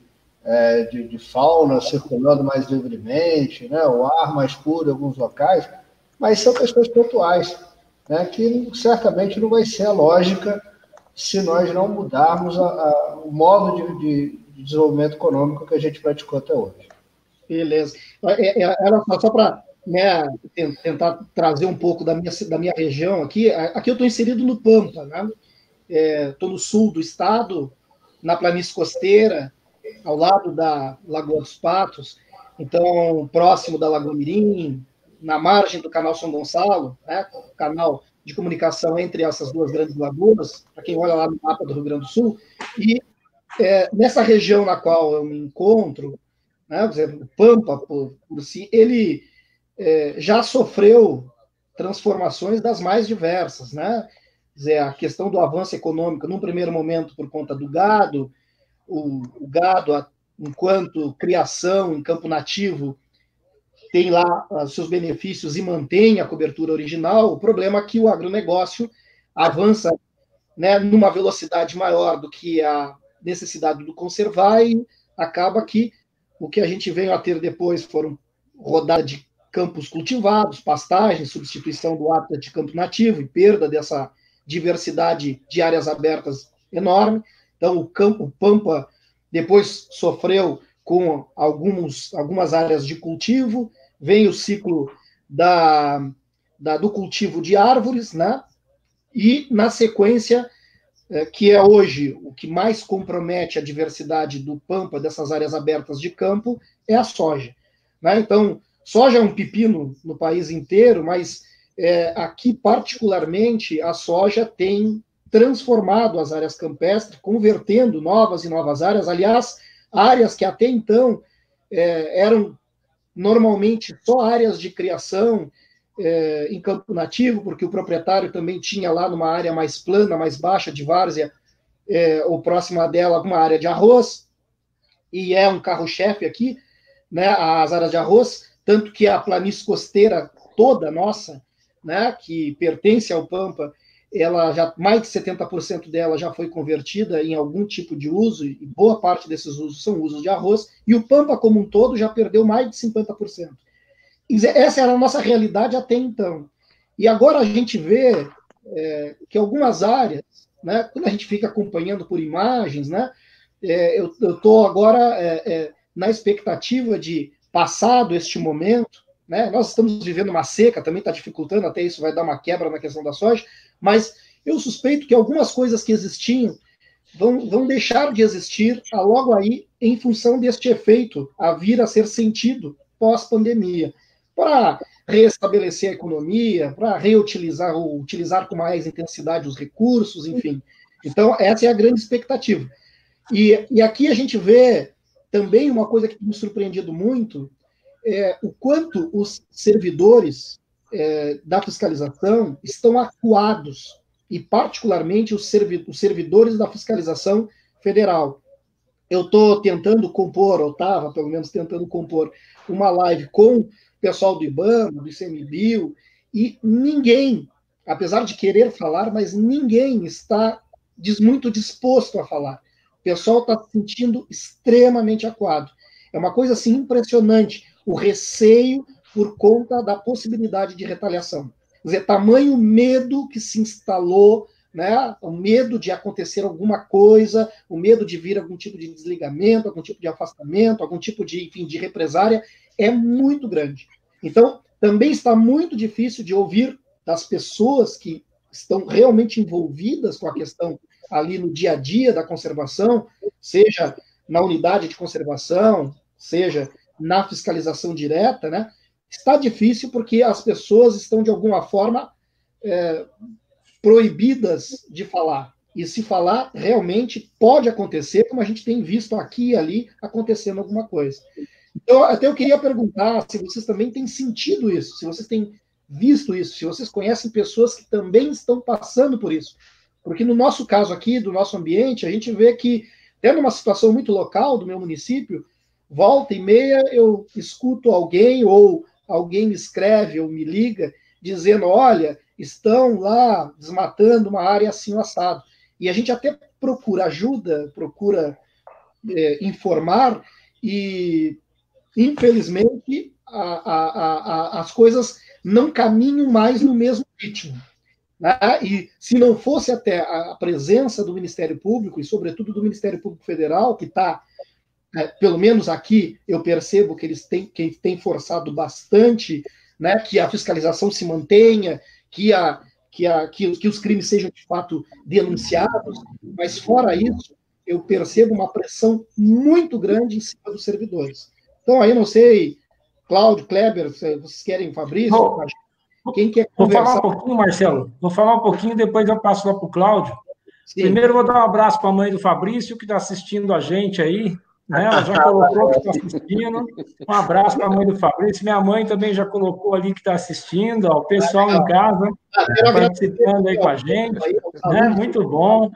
fauna circulando mais livremente, né, o ar mais puro em alguns locais, mas são questões pontuais, né, que certamente não vai ser a lógica se nós não mudarmos o modo de desenvolvimento econômico que a gente praticou até hoje. Beleza. Só para tentar trazer um pouco da minha região aqui eu estou inserido no Pampa, né? Estou no sul do estado, na planície costeira, ao lado da Lagoa dos Patos, então próximo da Lagoa Mirim, na margem do canal São Gonçalo, né? Canal de comunicação entre essas duas grandes lagoas, para quem olha lá no mapa do Rio Grande do Sul, e nessa região na qual eu me encontro, né, por exemplo, o Pampa, por si, ele já sofreu transformações das mais diversas, né? Quer dizer, a questão do avanço econômico, num primeiro momento, por conta do gado, o gado, enquanto criação em campo nativo, tem lá os seus benefícios e mantém a cobertura original. O problema é que o agronegócio avança, né, numa velocidade maior do que a necessidade do conservar, e acaba que o que a gente veio a ter depois foram rodadas de campos cultivados, pastagens, substituição do hábitat de campo nativo e perda dessa diversidade de áreas abertas enorme. Então, o Pampa depois sofreu com algumas áreas de cultivo, vem o ciclo do cultivo de árvores, né? E, na sequência, que é hoje o que mais compromete a diversidade do Pampa, dessas áreas abertas de campo, é a soja, né? Então, soja é um pepino no país inteiro, mas aqui, particularmente, a soja tem transformado as áreas campestres, convertendo novas e novas áreas. Aliás, áreas que até então eram normalmente só áreas de criação em campo nativo, porque o proprietário também tinha lá numa área mais plana, mais baixa de várzea, ou próxima dela, alguma área de arroz, e é um carro-chefe aqui, né, as áreas de arroz, tanto que a planície costeira toda nossa, né, que pertence ao Pampa, ela já, mais de 70% dela já foi convertida em algum tipo de uso, e boa parte desses usos são usos de arroz, e o Pampa como um todo já perdeu mais de 50%. Essa era a nossa realidade até então. E agora a gente vê que algumas áreas, né, quando a gente fica acompanhando por imagens, né, eu estou agora na expectativa de, passado este momento, né, nós estamos vivendo uma seca, também está dificultando, até isso vai dar uma quebra na questão da soja, mas eu suspeito que algumas coisas que existiam vão deixar de existir logo aí, em função deste efeito a vir a ser sentido pós-pandemia, para restabelecer a economia, para reutilizar ou utilizar com mais intensidade os recursos, enfim. Então, essa é a grande expectativa. E aqui a gente vê também uma coisa que tem me surpreendido muito, o quanto os servidores da fiscalização estão acuados, e particularmente os servidores da fiscalização federal. Eu estou tentando compor, ou estava pelo menos tentando compor, uma live com o pessoal do IBAMA, do ICMBio, e ninguém, apesar de querer falar, mas ninguém está muito disposto a falar. O pessoal está se sentindo extremamente acuado. É uma coisa assim impressionante, o receio por conta da possibilidade de retaliação. Quer dizer, tamanho medo que se instalou, né? O medo de acontecer alguma coisa, o medo de vir algum tipo de desligamento, algum tipo de afastamento, algum tipo de, enfim, de represária, é muito grande. Então, também está muito difícil de ouvir das pessoas que estão realmente envolvidas com a questão ali no dia a dia da conservação, seja na unidade de conservação, seja na fiscalização direta, né? Está difícil porque as pessoas estão, de alguma forma, proibidas de falar. E se falar, realmente pode acontecer, como a gente tem visto aqui e ali acontecendo alguma coisa. Então, até eu queria perguntar se vocês também têm sentido isso, se vocês têm visto isso, se vocês conhecem pessoas que também estão passando por isso. Porque no nosso caso aqui, do nosso ambiente, a gente vê que, tendo uma situação muito local do meu município, volta e meia eu escuto alguém, ou alguém me escreve ou me liga, dizendo, olha, estão lá desmatando uma área assim, assado. E a gente até procura ajuda, procura informar, e, infelizmente, as coisas não caminham mais no mesmo ritmo. Né? E se não fosse até a presença do Ministério Público, e sobretudo do Ministério Público Federal, que está, pelo menos aqui, eu percebo que eles têm forçado bastante, né, que a fiscalização se mantenha, que os crimes sejam de fato denunciados, mas fora isso, eu percebo uma pressão muito grande em cima dos servidores. Então, aí não sei, Cláudio, Kleber, vocês querem, Fabrício? Quem quer conversar? Vou falar um pouquinho, Marcelo. Vou falar um pouquinho, depois eu passo lá para o Cláudio. Sim. Primeiro, vou dar um abraço para a mãe do Fabrício, que está assistindo a gente aí. Né? Ela já colocou que está assistindo. Um abraço para a mãe do Fabrício. Minha mãe também já colocou ali que está assistindo. Ó, o pessoal em casa participando aí com a gente. Né? Muito bom.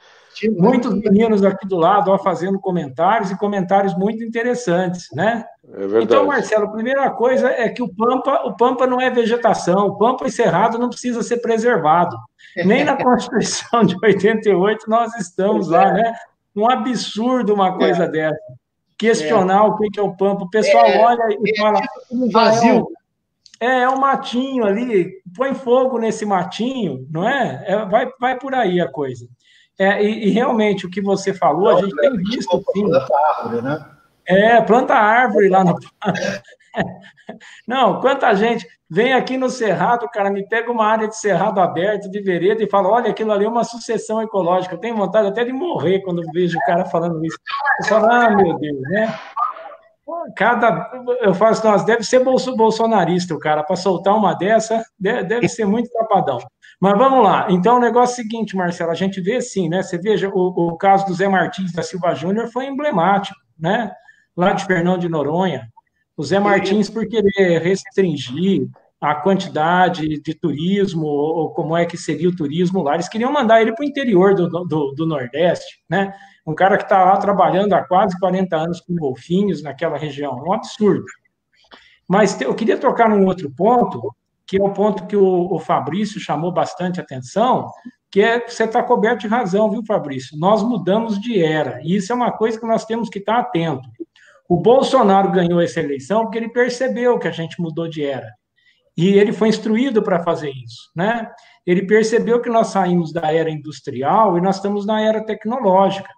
Muitos meninos aqui do lado ó, fazendo comentários, e comentários muito interessantes, né? Então, Marcelo, a primeira coisa é que o Pampa não é vegetação, o Pampa e Cerrado não precisa ser preservado. Nem na Constituição de 88 nós estamos lá, né? Um absurdo uma coisa dessa. Questionar o que é o Pampa. O pessoal olha e fala... vazio. É um matinho ali, põe fogo nesse matinho, não é? Vai por aí a coisa. E realmente, o que você falou, a gente tem visto, sim. Planta árvore, né? Planta árvore lá no... Não, quanta gente vem aqui no Cerrado, cara, me pega uma área de cerrado aberto, de vereda, e fala, olha, aquilo ali é uma sucessão ecológica. Eu tenho vontade até de morrer quando vejo o cara falando isso. Eu falo, meu Deus, né? Eu falo assim, nossa, deve ser bolsonarista o cara, para soltar uma dessa, deve ser muito tapadão. Mas vamos lá. Então, o negócio é o seguinte, Marcelo, a gente vê sim, né? Você veja, o caso do Zé Martins da Silva Júnior foi emblemático, né? Lá de Fernão de Noronha. O Zé Martins, por querer restringir a quantidade de turismo, ou como é que seria o turismo lá, eles queriam mandar ele para o interior do Nordeste, né? Um cara que está lá trabalhando há quase 40 anos com golfinhos naquela região. É um absurdo. Mas eu queria tocar num outro ponto, que é o ponto que o Fabrício chamou bastante atenção, que você está coberto de razão, viu, Fabrício? Nós mudamos de era, e isso é uma coisa que nós temos que estar atento. O Bolsonaro ganhou essa eleição porque ele percebeu que a gente mudou de era, e ele foi instruído para fazer isso, né? Ele percebeu que nós saímos da era industrial e nós estamos na era tecnológica.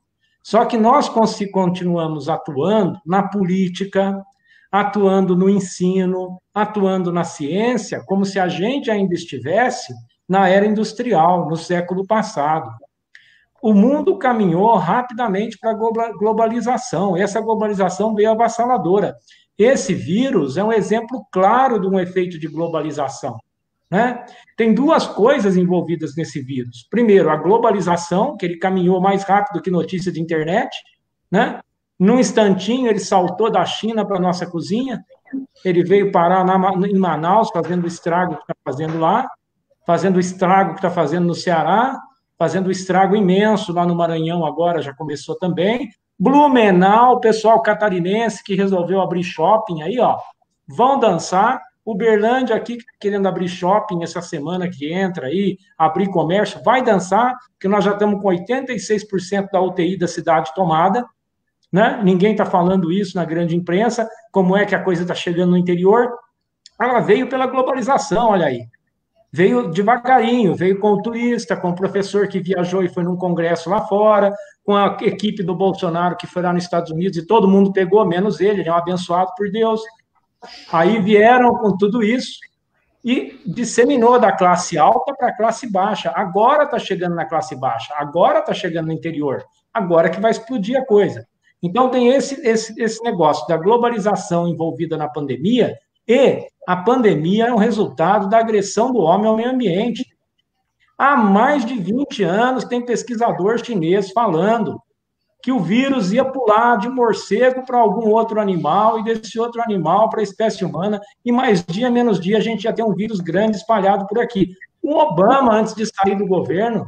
Só que nós continuamos atuando na política, atuando no ensino, atuando na ciência, como se a gente ainda estivesse na era industrial, no século passado. O mundo caminhou rapidamente para a globalização. Essa globalização veio avassaladora. Esse vírus é um exemplo claro de um efeito de globalização, né? Tem duas coisas envolvidas nesse vírus. Primeiro, a globalização, que ele caminhou mais rápido que notícia de internet, né? Num instantinho, ele saltou da China para a nossa cozinha, ele veio parar em Manaus, fazendo o estrago que está fazendo lá, fazendo o estrago que está fazendo no Ceará, fazendo o estrago imenso lá no Maranhão agora, já começou também. Blumenau, pessoal catarinense que resolveu abrir shopping aí, ó, vão dançar, Uberlândia aqui, querendo abrir shopping essa semana que entra aí, abrir comércio, vai dançar, porque nós já estamos com 86% da UTI da cidade tomada, né? Ninguém está falando isso na grande imprensa, como é que a coisa está chegando no interior. Ela veio pela globalização, olha aí. Veio devagarinho, veio com o turista, com o professor que viajou e foi num congresso lá fora, com a equipe do Bolsonaro que foi lá nos Estados Unidos e todo mundo pegou, menos ele é um abençoado por Deus. Aí vieram com tudo isso e disseminou da classe alta para a classe baixa. Agora está chegando na classe baixa, agora está chegando no interior, agora que vai explodir a coisa. Então tem esse negócio da globalização envolvida na pandemia, e a pandemia é um resultado da agressão do homem ao meio ambiente. Há mais de 20 anos tem pesquisador chinês falando que o vírus ia pular de morcego para algum outro animal e desse outro animal para a espécie humana, e mais dia, menos dia, a gente já tem um vírus grande espalhado por aqui. O Obama, antes de sair do governo,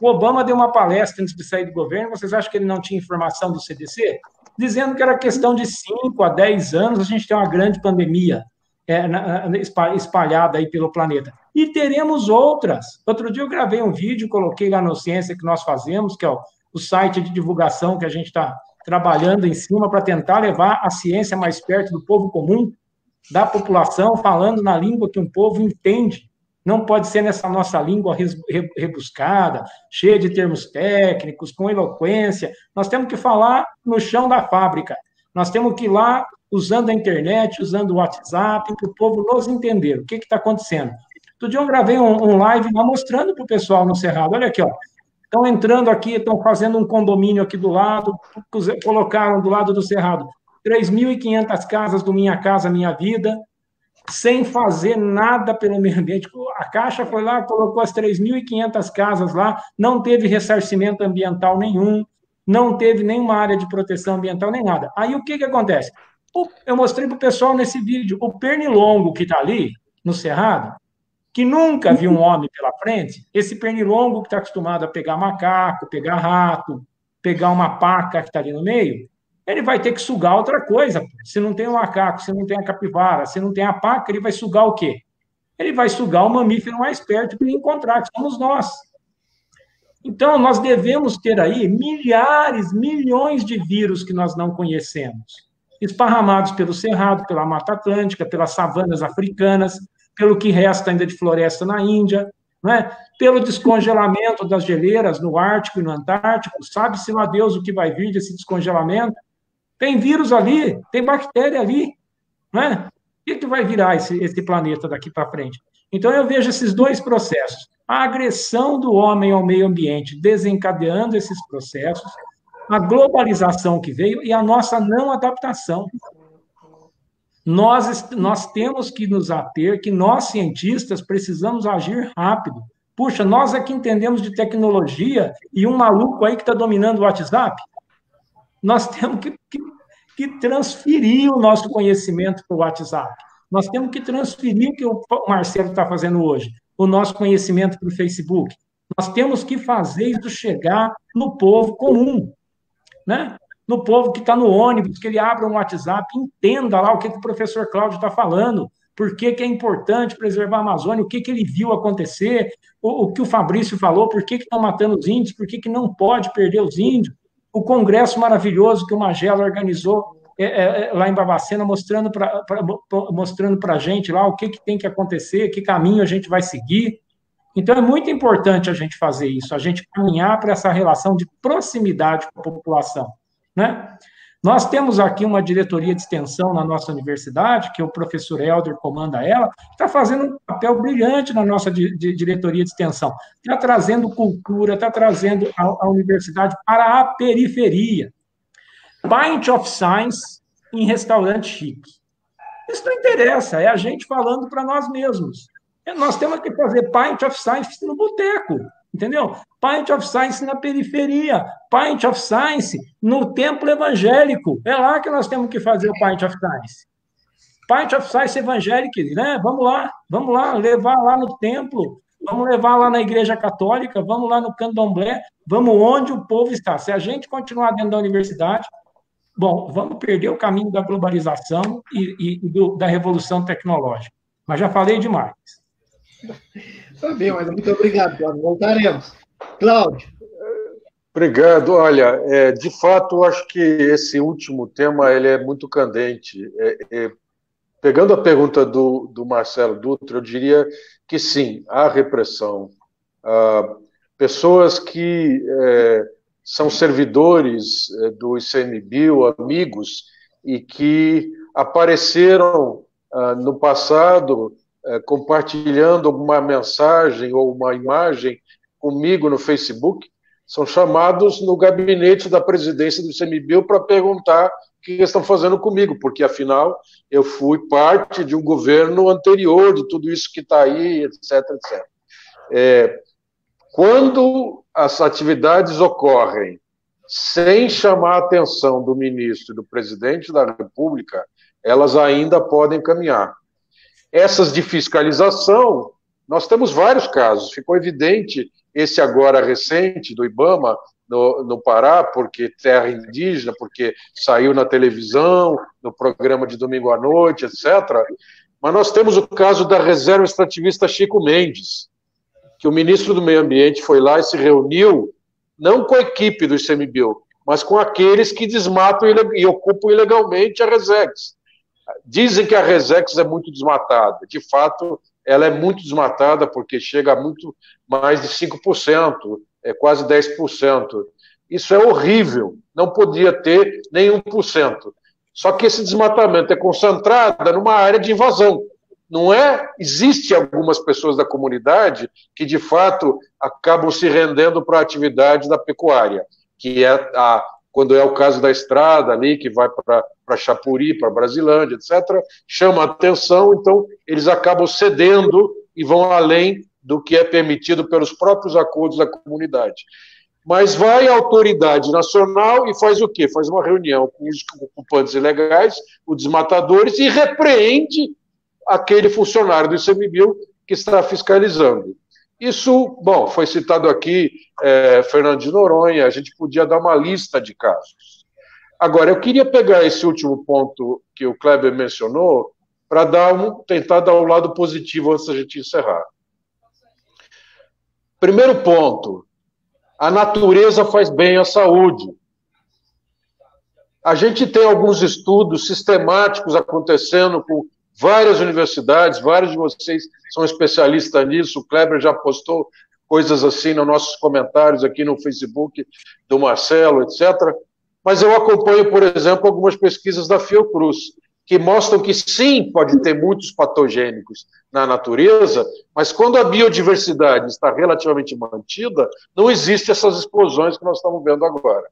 o Obama deu uma palestra antes de sair do governo, vocês acham que ele não tinha informação do CDC? Dizendo que era questão de 5 a 10 anos a gente tem uma grande pandemia espalhada aí pelo planeta. E teremos outras. Outro dia eu gravei um vídeo, coloquei lá no Ciência que nós fazemos, que é o site de divulgação que a gente está trabalhando em cima para tentar levar a ciência mais perto do povo comum, da população, falando na língua que um povo entende. Não pode ser nessa nossa língua rebuscada, cheia de termos técnicos, com eloquência. Nós temos que falar no chão da fábrica. Nós temos que ir lá usando a internet, usando o WhatsApp, para o povo nos entender. O que está acontecendo? Outro dia eu gravei um live lá mostrando para o pessoal no Cerrado. Olha aqui, ó. Estão entrando aqui, estão fazendo um condomínio aqui do lado, colocaram do lado do Cerrado 3.500 casas do Minha Casa Minha Vida, sem fazer nada pelo meio ambiente. A Caixa foi lá, colocou as 3.500 casas lá, não teve ressarcimento ambiental nenhum, não teve nenhuma área de proteção ambiental, nem nada. Aí o que acontece? Eu mostrei para o pessoal nesse vídeo, o pernilongo que está ali, no Cerrado, que nunca viu um homem pela frente, esse pernilongo que está acostumado a pegar macaco, pegar rato, pegar uma paca que está ali no meio, ele vai ter que sugar outra coisa. Se não tem o macaco, se não tem a capivara, se não tem a paca, ele vai sugar o quê? Ele vai sugar o mamífero mais perto que ele encontrar, que somos nós. Então, nós devemos ter aí milhares, milhões de vírus que nós não conhecemos, esparramados pelo Cerrado, pela Mata Atlântica, pelas savanas africanas, pelo que resta ainda de floresta na Índia, né? Pelo descongelamento das geleiras no Ártico e no Antártico, sabe-se lá Deus o que vai vir desse descongelamento. Tem vírus ali, tem bactéria ali, né? O que vai virar esse planeta daqui para frente? Então, eu vejo esses dois processos. A agressão do homem ao meio ambiente desencadeando esses processos, a globalização que veio e a nossa não adaptação. Nós temos que nos ater que nós, cientistas, precisamos agir rápido. Puxa, nós aqui entendemos de tecnologia e um maluco aí que está dominando o WhatsApp, nós temos que transferir o nosso conhecimento para o WhatsApp. Nós temos que transferir o que o Marcelo está fazendo hoje, o nosso conhecimento para o Facebook. Nós temos que fazer isso chegar no povo comum, né? No povo que está no ônibus, que ele abra um WhatsApp, entenda lá o que o professor Cláudio está falando, por que é importante preservar a Amazônia, o que ele viu acontecer, o que o Fabrício falou, por que estão matando os índios, por que não pode perder os índios, o congresso maravilhoso que o Magela organizou lá em Barbacena, mostrando para a gente lá o que tem que acontecer, que caminho a gente vai seguir. Então, é muito importante a gente fazer isso, a gente caminhar para essa relação de proximidade com a população, né? Nós temos aqui uma diretoria de extensão na nossa universidade, que o professor Helder comanda ela, está fazendo um papel brilhante na nossa diretoria de extensão, está trazendo cultura, está trazendo a universidade para a periferia. Pint of Science em restaurante chique. Isso não interessa, é a gente falando para nós mesmos. Nós temos que fazer Pint of Science no boteco, entendeu? Pint of Science na periferia, Pint of Science no templo evangélico. É lá que nós temos que fazer o Pint of Science. Pint of Science evangélico, né? Vamos lá, levar lá no templo, vamos levar lá na igreja católica, vamos lá no candomblé, vamos onde o povo está. Se a gente continuar dentro da universidade, bom, vamos perder o caminho da globalização e da revolução tecnológica. Mas já falei demais. Tá bem, mas muito obrigado, Cláudio. Voltaremos. Cláudio. Obrigado. Olha, de fato, eu acho que esse último tema ele é muito candente. Pegando a pergunta do Marcelo Dutra, eu diria que sim, há repressão. Pessoas que são servidores do ICMBio, amigos, e que apareceram no passado compartilhando alguma mensagem ou uma imagem comigo no Facebook, são chamados no gabinete da presidência do ICMBio para perguntar o que eles estão fazendo comigo, porque, afinal, eu fui parte de um governo anterior, de tudo isso que está aí, etc, etc. Quando as atividades ocorrem sem chamar a atenção do ministro e do presidente da República, elas ainda podem caminhar. Essas de fiscalização, nós temos vários casos. Ficou evidente esse agora recente do IBAMA no Pará, porque terra indígena, porque saiu na televisão, no programa de domingo à noite, etc. Mas nós temos o caso da reserva extrativista Chico Mendes, que o ministro do Meio Ambiente foi lá e se reuniu, não com a equipe do ICMBio, mas com aqueles que desmatam e ocupam ilegalmente a Resex. Dizem que a Resex é muito desmatada. De fato, ela é muito desmatada porque chega a muito mais de 5%, quase 10%. Isso é horrível, não podia ter nem 1%. Só que esse desmatamento é concentrado numa área de invasão. Não é? Existem algumas pessoas da comunidade que, de fato, acabam se rendendo para a atividade da pecuária, que é quando é o caso da estrada ali, que vai para Chapuri, para Brasilândia, etc., chama a atenção, então eles acabam cedendo e vão além do que é permitido pelos próprios acordos da comunidade. Mas vai a autoridade nacional e faz o quê? Faz uma reunião com os ocupantes ilegais, os desmatadores, e repreende aquele funcionário do ICMBio que está fiscalizando. Isso, bom, foi citado aqui, Fernando de Noronha, a gente podia dar uma lista de casos. Agora, eu queria pegar esse último ponto que o Kleber mencionou para tentar dar um lado positivo antes da gente encerrar. Primeiro ponto, a natureza faz bem à saúde. A gente tem alguns estudos sistemáticos acontecendo com várias universidades, vários de vocês são especialistas nisso, o Kleber já postou coisas assim nos nossos comentários aqui no Facebook do Marcelo, etc. Mas eu acompanho, por exemplo, algumas pesquisas da Fiocruz, que mostram que sim, pode ter muitos patogênicos na natureza, mas quando a biodiversidade está relativamente mantida, não existem essas explosões que nós estamos vendo agora.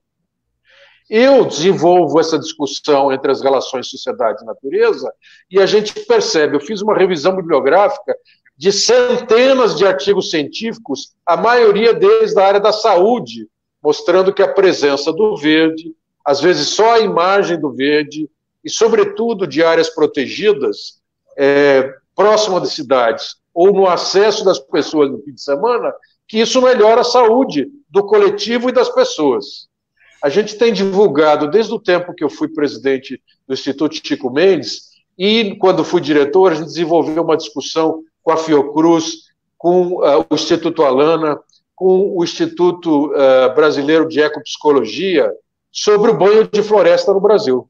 Eu desenvolvo essa discussão entre as relações sociedade e natureza e a gente percebe, eu fiz uma revisão bibliográfica de centenas de artigos científicos, a maioria deles da área da saúde, mostrando que a presença do verde, às vezes só a imagem do verde, e sobretudo de áreas protegidas, próximas de cidades, ou no acesso das pessoas no fim de semana, que isso melhora a saúde do coletivo e das pessoas. A gente tem divulgado, desde o tempo que eu fui presidente do Instituto Chico Mendes, e quando fui diretor, a gente desenvolveu uma discussão com a Fiocruz, com o Instituto Alana, com o Instituto Brasileiro de Ecopsicologia, sobre o banho de floresta no Brasil.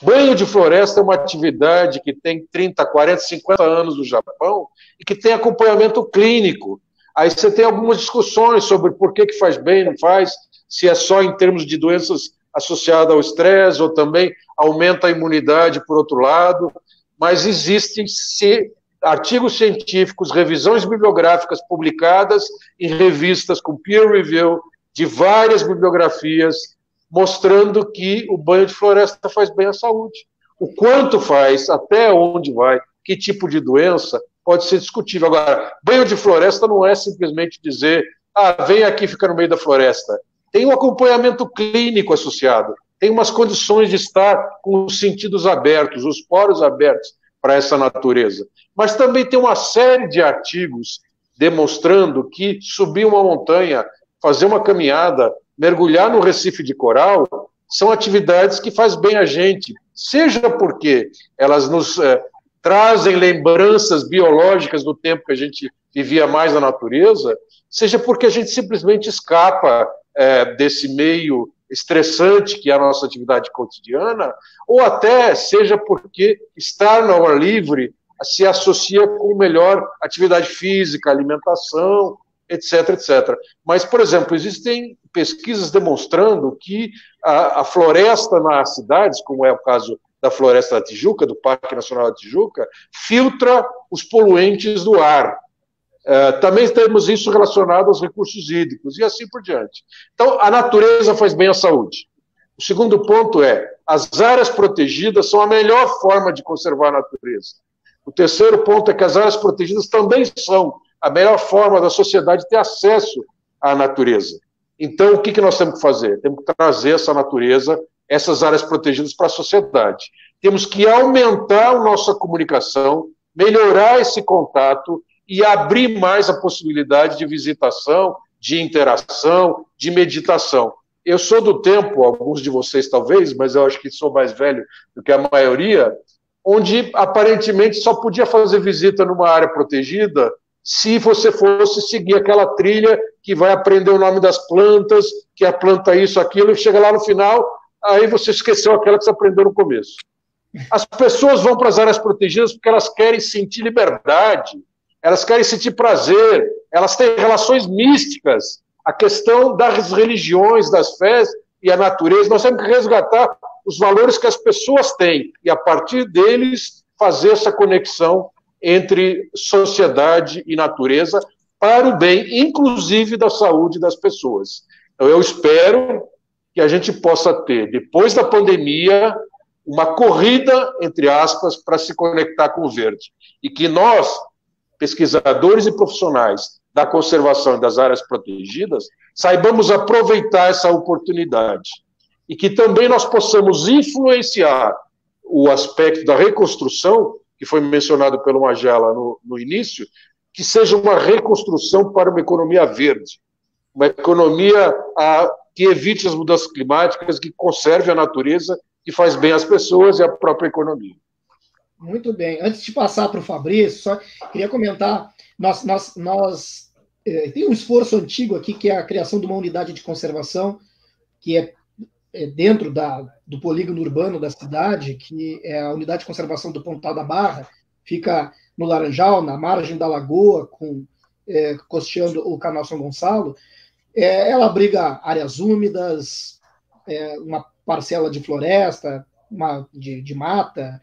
Banho de floresta é uma atividade que tem 30, 40, 50 anos no Japão e que tem acompanhamento clínico. Aí você tem algumas discussões sobre por que faz bem, não faz, se é só em termos de doenças associadas ao estresse, ou também aumenta a imunidade por outro lado, mas existem artigos científicos, revisões bibliográficas publicadas em revistas com peer review de várias bibliografias, mostrando que o banho de floresta faz bem à saúde. O quanto faz, até onde vai, que tipo de doença, pode ser discutível. Agora, banho de floresta não é simplesmente dizer, vem aqui, fica no meio da floresta. Tem um acompanhamento clínico associado, tem umas condições de estar com os sentidos abertos, os poros abertos para essa natureza. Mas também tem uma série de artigos demonstrando que subir uma montanha, fazer uma caminhada, mergulhar no recife de coral, são atividades que fazem bem a gente, seja porque elas nos trazem lembranças biológicas do tempo que a gente vivia mais na natureza, seja porque a gente simplesmente escapa desse meio estressante que é a nossa atividade cotidiana, ou até seja porque estar no ar livre se associa com melhor atividade física, alimentação, etc, etc. Mas, por exemplo, existem pesquisas demonstrando que a floresta nas cidades, como é o caso da Floresta da Tijuca, do Parque Nacional da Tijuca, filtra os poluentes do ar. Também temos isso relacionado aos recursos hídricos e assim por diante. Então, a natureza faz bem à saúde. O segundo ponto é, as áreas protegidas são a melhor forma de conservar a natureza. O terceiro ponto é que as áreas protegidas também são a melhor forma da sociedade ter acesso à natureza. Então, o que nós temos que fazer? Temos que trazer essa natureza, essas áreas protegidas para a sociedade. Temos que aumentar a nossa comunicação, melhorar esse contato e abrir mais a possibilidade de visitação, de interação, de meditação. Eu sou do tempo, alguns de vocês talvez, mas eu acho que sou mais velho do que a maioria, onde aparentemente só podia fazer visita numa área protegida se você fosse seguir aquela trilha que vai aprender o nome das plantas, que a planta isso, aquilo, e chega lá no final, aí você esqueceu aquela que você aprendeu no começo. As pessoas vão para as áreas protegidas porque elas querem sentir liberdade, elas querem sentir prazer, elas têm relações místicas. A questão das religiões, das fés e a natureza, nós temos que resgatar os valores que as pessoas têm e, a partir deles, fazer essa conexão entre sociedade e natureza para o bem, inclusive, da saúde das pessoas. Então, eu espero que a gente possa ter, depois da pandemia, uma corrida, entre aspas, para se conectar com o verde. E que nós, pesquisadores e profissionais da conservação e das áreas protegidas, saibamos aproveitar essa oportunidade. E que também nós possamos influenciar o aspecto da reconstrução, que foi mencionado pelo Magela no início, que seja uma reconstrução para uma economia verde, uma economia que evite as mudanças climáticas, que conserve a natureza, que faz bem às pessoas e à própria economia. Muito bem. Antes de passar para o Fabrício, só queria comentar, tem um esforço antigo aqui, que é a criação de uma unidade de conservação, que é dentro do polígono urbano da cidade, que é a unidade de conservação do Pontal da Barra, fica no Laranjal, na margem da lagoa, costeando o Canal São Gonçalo. Ela abriga áreas úmidas, uma parcela de floresta, de mata,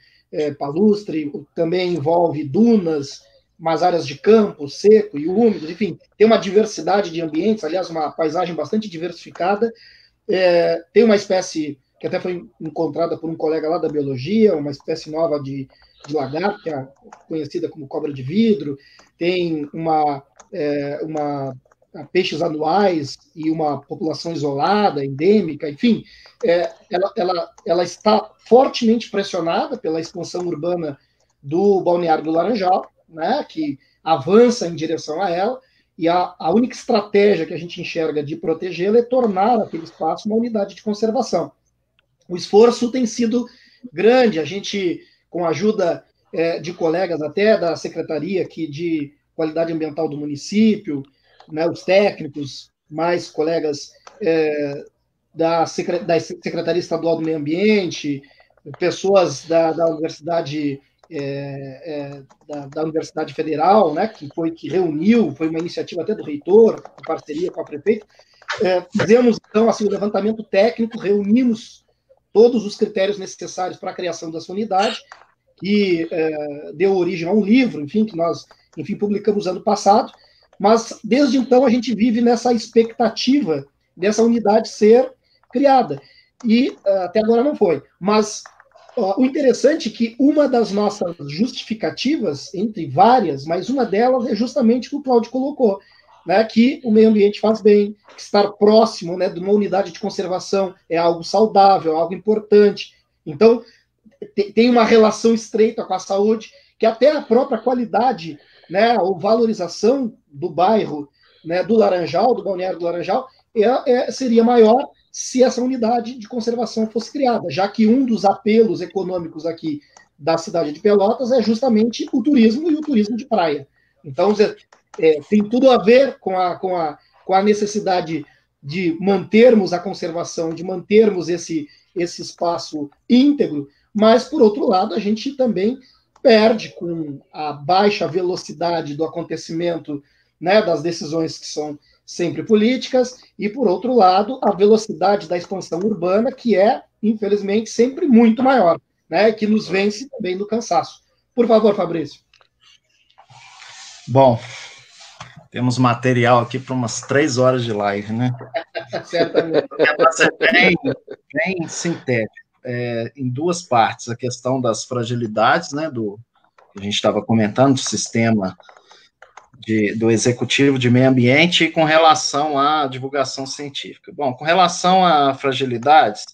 palustre, também envolve dunas, umas áreas de campo seco e úmido, enfim, tem uma diversidade de ambientes, aliás, uma paisagem bastante diversificada. Tem uma espécie que até foi encontrada por um colega lá da biologia, uma espécie nova de lagarta, conhecida como cobra de vidro, tem peixes anuais e uma população isolada, endêmica, enfim, ela está fortemente pressionada pela expansão urbana do Balneário do Laranjal, né, que avança em direção a ela, e a única estratégia que a gente enxerga de protegê-la é tornar aquele espaço uma unidade de conservação. O esforço tem sido grande, a gente, com a ajuda de colegas até da Secretaria aqui de Qualidade Ambiental do município, né, os técnicos, mais colegas da Secretaria Estadual do Meio Ambiente, pessoas da Universidade da Universidade Federal, né, que reuniu, foi uma iniciativa até do reitor, em parceria com a prefeita. Fizemos, então, assim, o levantamento técnico, reunimos todos os critérios necessários para a criação dessa unidade, que deu origem a um livro, enfim, que nós, publicamos ano passado, mas, desde então, a gente vive nessa expectativa dessa unidade ser criada, e até agora não foi. Mas o interessante é que uma das nossas justificativas, entre várias, mas uma delas é justamente o que o Cláudio colocou, né, que o meio ambiente faz bem, que estar próximo, né, de uma unidade de conservação é algo saudável, algo importante. Então, tem uma relação estreita com a saúde, que até a própria qualidade, né, ou valorização do bairro, né, do Laranjal, do Balneário do Laranjal, seria maior se essa unidade de conservação fosse criada, já que um dos apelos econômicos aqui da cidade de Pelotas é justamente o turismo e o turismo de praia. Então, tem tudo a ver com a necessidade de mantermos a conservação, de mantermos esse espaço íntegro, mas, por outro lado, a gente também perde com a baixa velocidade do acontecimento, né, das decisões que são sempre políticas, e, por outro lado, a velocidade da expansão urbana, que é, infelizmente, sempre muito maior, né, que nos vence também no cansaço. Por favor, Fabrício. Bom, temos material aqui para umas 3 horas de live, né? Certamente. É para ser bem sintético. Em 2 partes, a questão das fragilidades, né, que a gente estava comentando, do sistema do Executivo de Meio Ambiente, com relação à divulgação científica. Bom, com relação a fragilidades,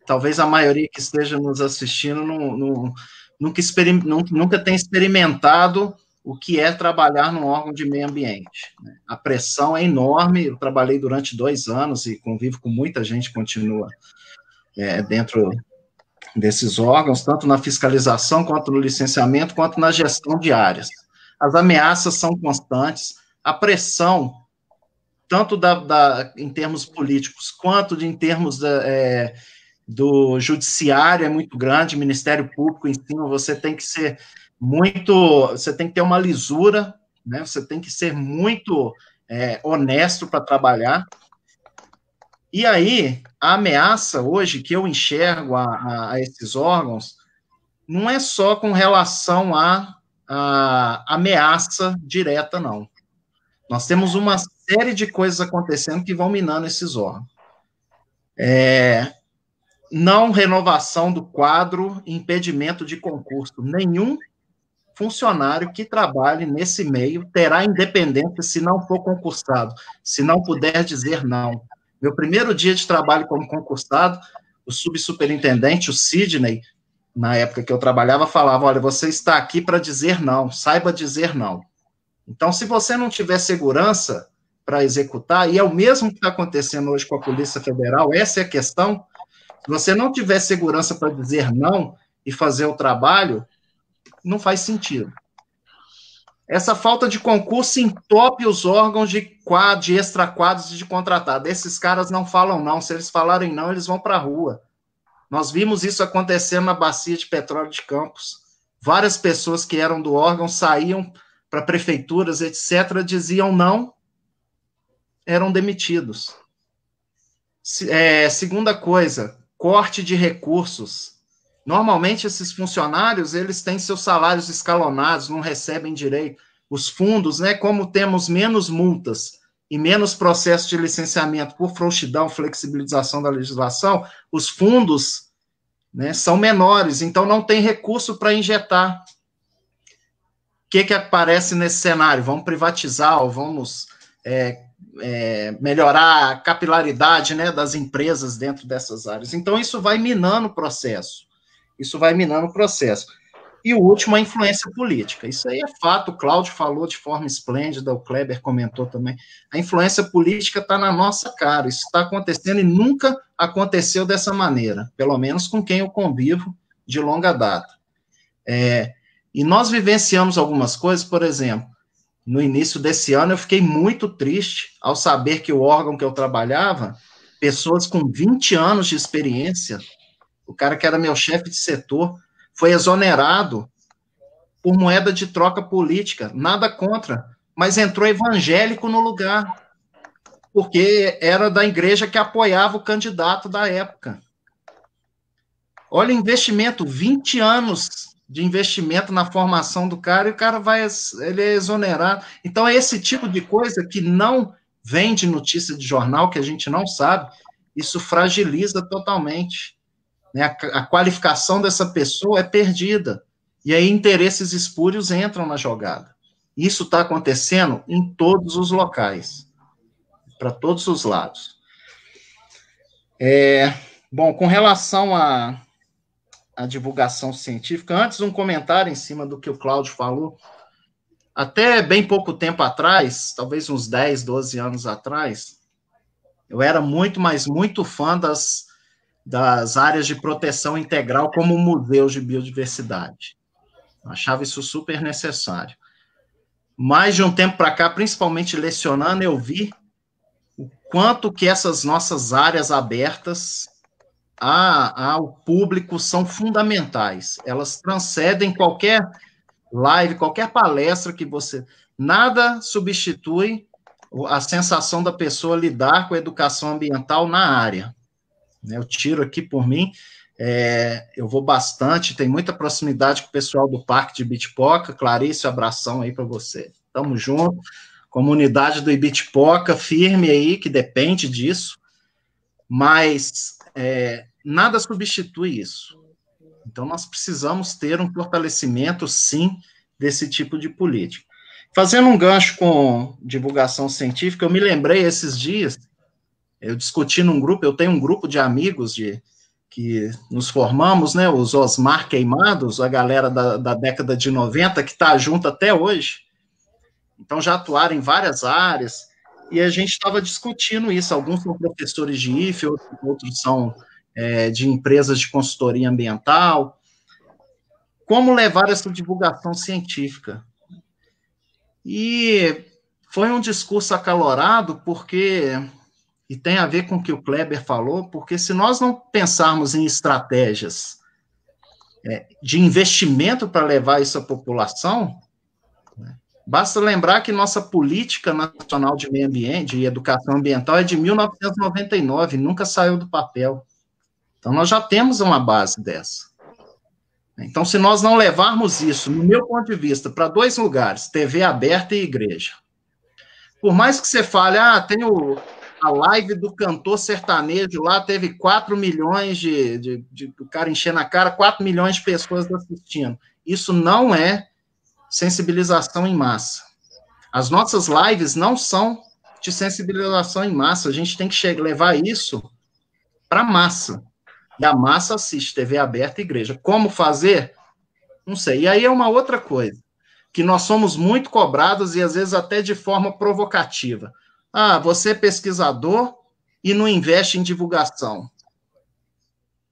talvez a maioria que esteja nos assistindo nunca tenha experimentado o que é trabalhar num órgão de meio ambiente. A pressão é enorme, eu trabalhei durante 2 anos e convivo com muita gente que continua dentro desses órgãos, tanto na fiscalização, quanto no licenciamento, quanto na gestão de áreas. As ameaças são constantes, a pressão, tanto em termos políticos, quanto em termos do judiciário é muito grande, Ministério Público em cima, você tem que ter uma lisura, né? Você tem que ser muito honesto para trabalhar. E aí, a ameaça hoje que eu enxergo a esses órgãos não é só com relação à ameaça direta, não. Nós temos uma série de coisas acontecendo que vão minando esses órgãos. Não renovação do quadro, impedimento de concurso. Nenhum funcionário que trabalhe nesse meio terá independência se não for concursado, se não puder dizer não. Meu primeiro dia de trabalho como concursado, o subsuperintendente, o Sidney, na época que eu trabalhava, falava, olha, você está aqui para dizer não, saiba dizer não. Então, se você não tiver segurança para executar, e é o mesmo que está acontecendo hoje com a Polícia Federal, essa é a questão, se você não tiver segurança para dizer não e fazer o trabalho, não faz sentido. Essa falta de concurso entope os órgãos de extra-quadros de contratado. Esses caras não falam não. Se eles falarem não, eles vão para a rua. Nós vimos isso acontecendo na Bacia de Petróleo de Campos. Várias pessoas que eram do órgão saíam para prefeituras, etc., diziam não, eram demitidos. Segunda coisa, corte de recursos. Normalmente, esses funcionários, eles têm seus salários escalonados, não recebem direito. Os fundos, né, como temos menos multas e menos processo de licenciamento por frouxidão, flexibilização da legislação, os fundos, né, são menores, então não tem recurso para injetar. O que aparece nesse cenário? Vamos privatizar ou vamos melhorar a capilaridade, né, das empresas dentro dessas áreas. Então, isso vai minando o processo. E o último, a influência política. Isso aí é fato, o Cláudio falou de forma esplêndida, o Kleber comentou também. A influência política está na nossa cara, isso está acontecendo e nunca aconteceu dessa maneira, pelo menos com quem eu convivo de longa data. E nós vivenciamos algumas coisas, por exemplo, no início desse ano eu fiquei muito triste ao saber que o órgão que eu trabalhava, pessoas com 20 anos de experiência, o cara que era meu chefe de setor, foi exonerado por moeda de troca política, nada contra, mas entrou evangélico no lugar, porque era da igreja que apoiava o candidato da época. Olha o investimento, 20 anos de investimento na formação do cara, e o cara ele é exonerado. Então, é esse tipo de coisa que não vem de notícia de jornal, que a gente não sabe, isso fragiliza totalmente. A qualificação dessa pessoa é perdida. E aí interesses espúrios entram na jogada. Isso está acontecendo em todos os locais, para todos os lados. Bom, com relação à divulgação científica, antes um comentário em cima do que o Cláudio falou. Até bem pouco tempo atrás, talvez uns 10, 12 anos atrás, eu era muito, mas muito fã das áreas de proteção integral como museus de biodiversidade. Eu achava isso super necessário. Mais de um tempo para cá, principalmente lecionando, eu vi o quanto que essas nossas áreas abertas ao público são fundamentais. Elas transcendem qualquer live, qualquer palestra que você... Nada substitui a sensação da pessoa lidar com a educação ambiental na área. Eu tiro aqui por mim, eu vou bastante, tem muita proximidade com o pessoal do Parque de Ibitipoca. Clarice, abração aí para você. Tamo junto. Comunidade do Ibitipoca, firme aí, que depende disso, mas nada substitui isso. Então, nós precisamos ter um fortalecimento, sim, desse tipo de política. Fazendo um gancho com divulgação científica, eu me lembrei esses dias, eu discuti num grupo, eu tenho um grupo de amigos que nos formamos, né, os Osmar Queimados, a galera da década de 90, que está junto até hoje, então já atuaram em várias áreas, e a gente estava discutindo isso. Alguns são professores de IFE, outros são de empresas de consultoria ambiental. Como levar essa divulgação científica? E foi um discurso acalorado, e tem a ver com o que o Kleber falou, porque se nós não pensarmos em estratégias de investimento para levar isso à população, basta lembrar que nossa Política Nacional de Meio Ambiente e Educação Ambiental é de 1999, nunca saiu do papel. Então, nós já temos uma base dessa. Então, se nós não levarmos isso, no meu ponto de vista, para 2 lugares, TV aberta e igreja, por mais que você fale, tem a live do cantor sertanejo lá, teve 4 milhões o cara enchendo a cara, 4 milhões de pessoas assistindo. Isso não é sensibilização em massa. As nossas lives não são de sensibilização em massa, a gente tem que levar isso para a massa. E a massa assiste TV aberta e igreja. Como fazer? Não sei. E aí é uma outra coisa, que nós somos muito cobrados e às vezes até de forma provocativa. Você é pesquisador e não investe em divulgação.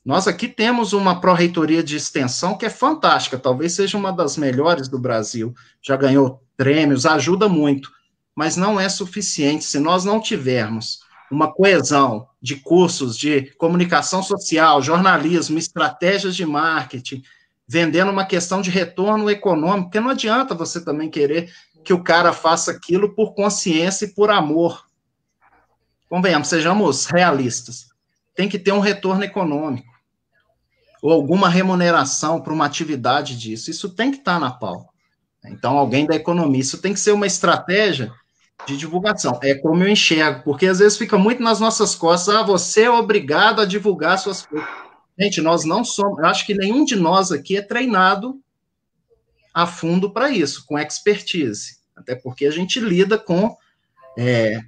Nós aqui temos uma pró-reitoria de extensão que é fantástica, talvez seja uma das melhores do Brasil, já ganhou prêmios, ajuda muito, mas não é suficiente se nós não tivermos uma coesão de cursos de comunicação social, jornalismo, estratégias de marketing, vendendo uma questão de retorno econômico, porque não adianta você também querer que o cara faça aquilo por consciência e por amor. Convenhamos, sejamos realistas. Tem que ter um retorno econômico, ou alguma remuneração para uma atividade disso. Isso tem que estar na pauta. Então, alguém da economia, isso tem que ser uma estratégia de divulgação. É como eu enxergo, porque às vezes fica muito nas nossas costas, você é obrigado a divulgar suas coisas. Gente, nós não somos, eu acho que nenhum de nós aqui é treinado a fundo para isso, com expertise, até porque a gente lida com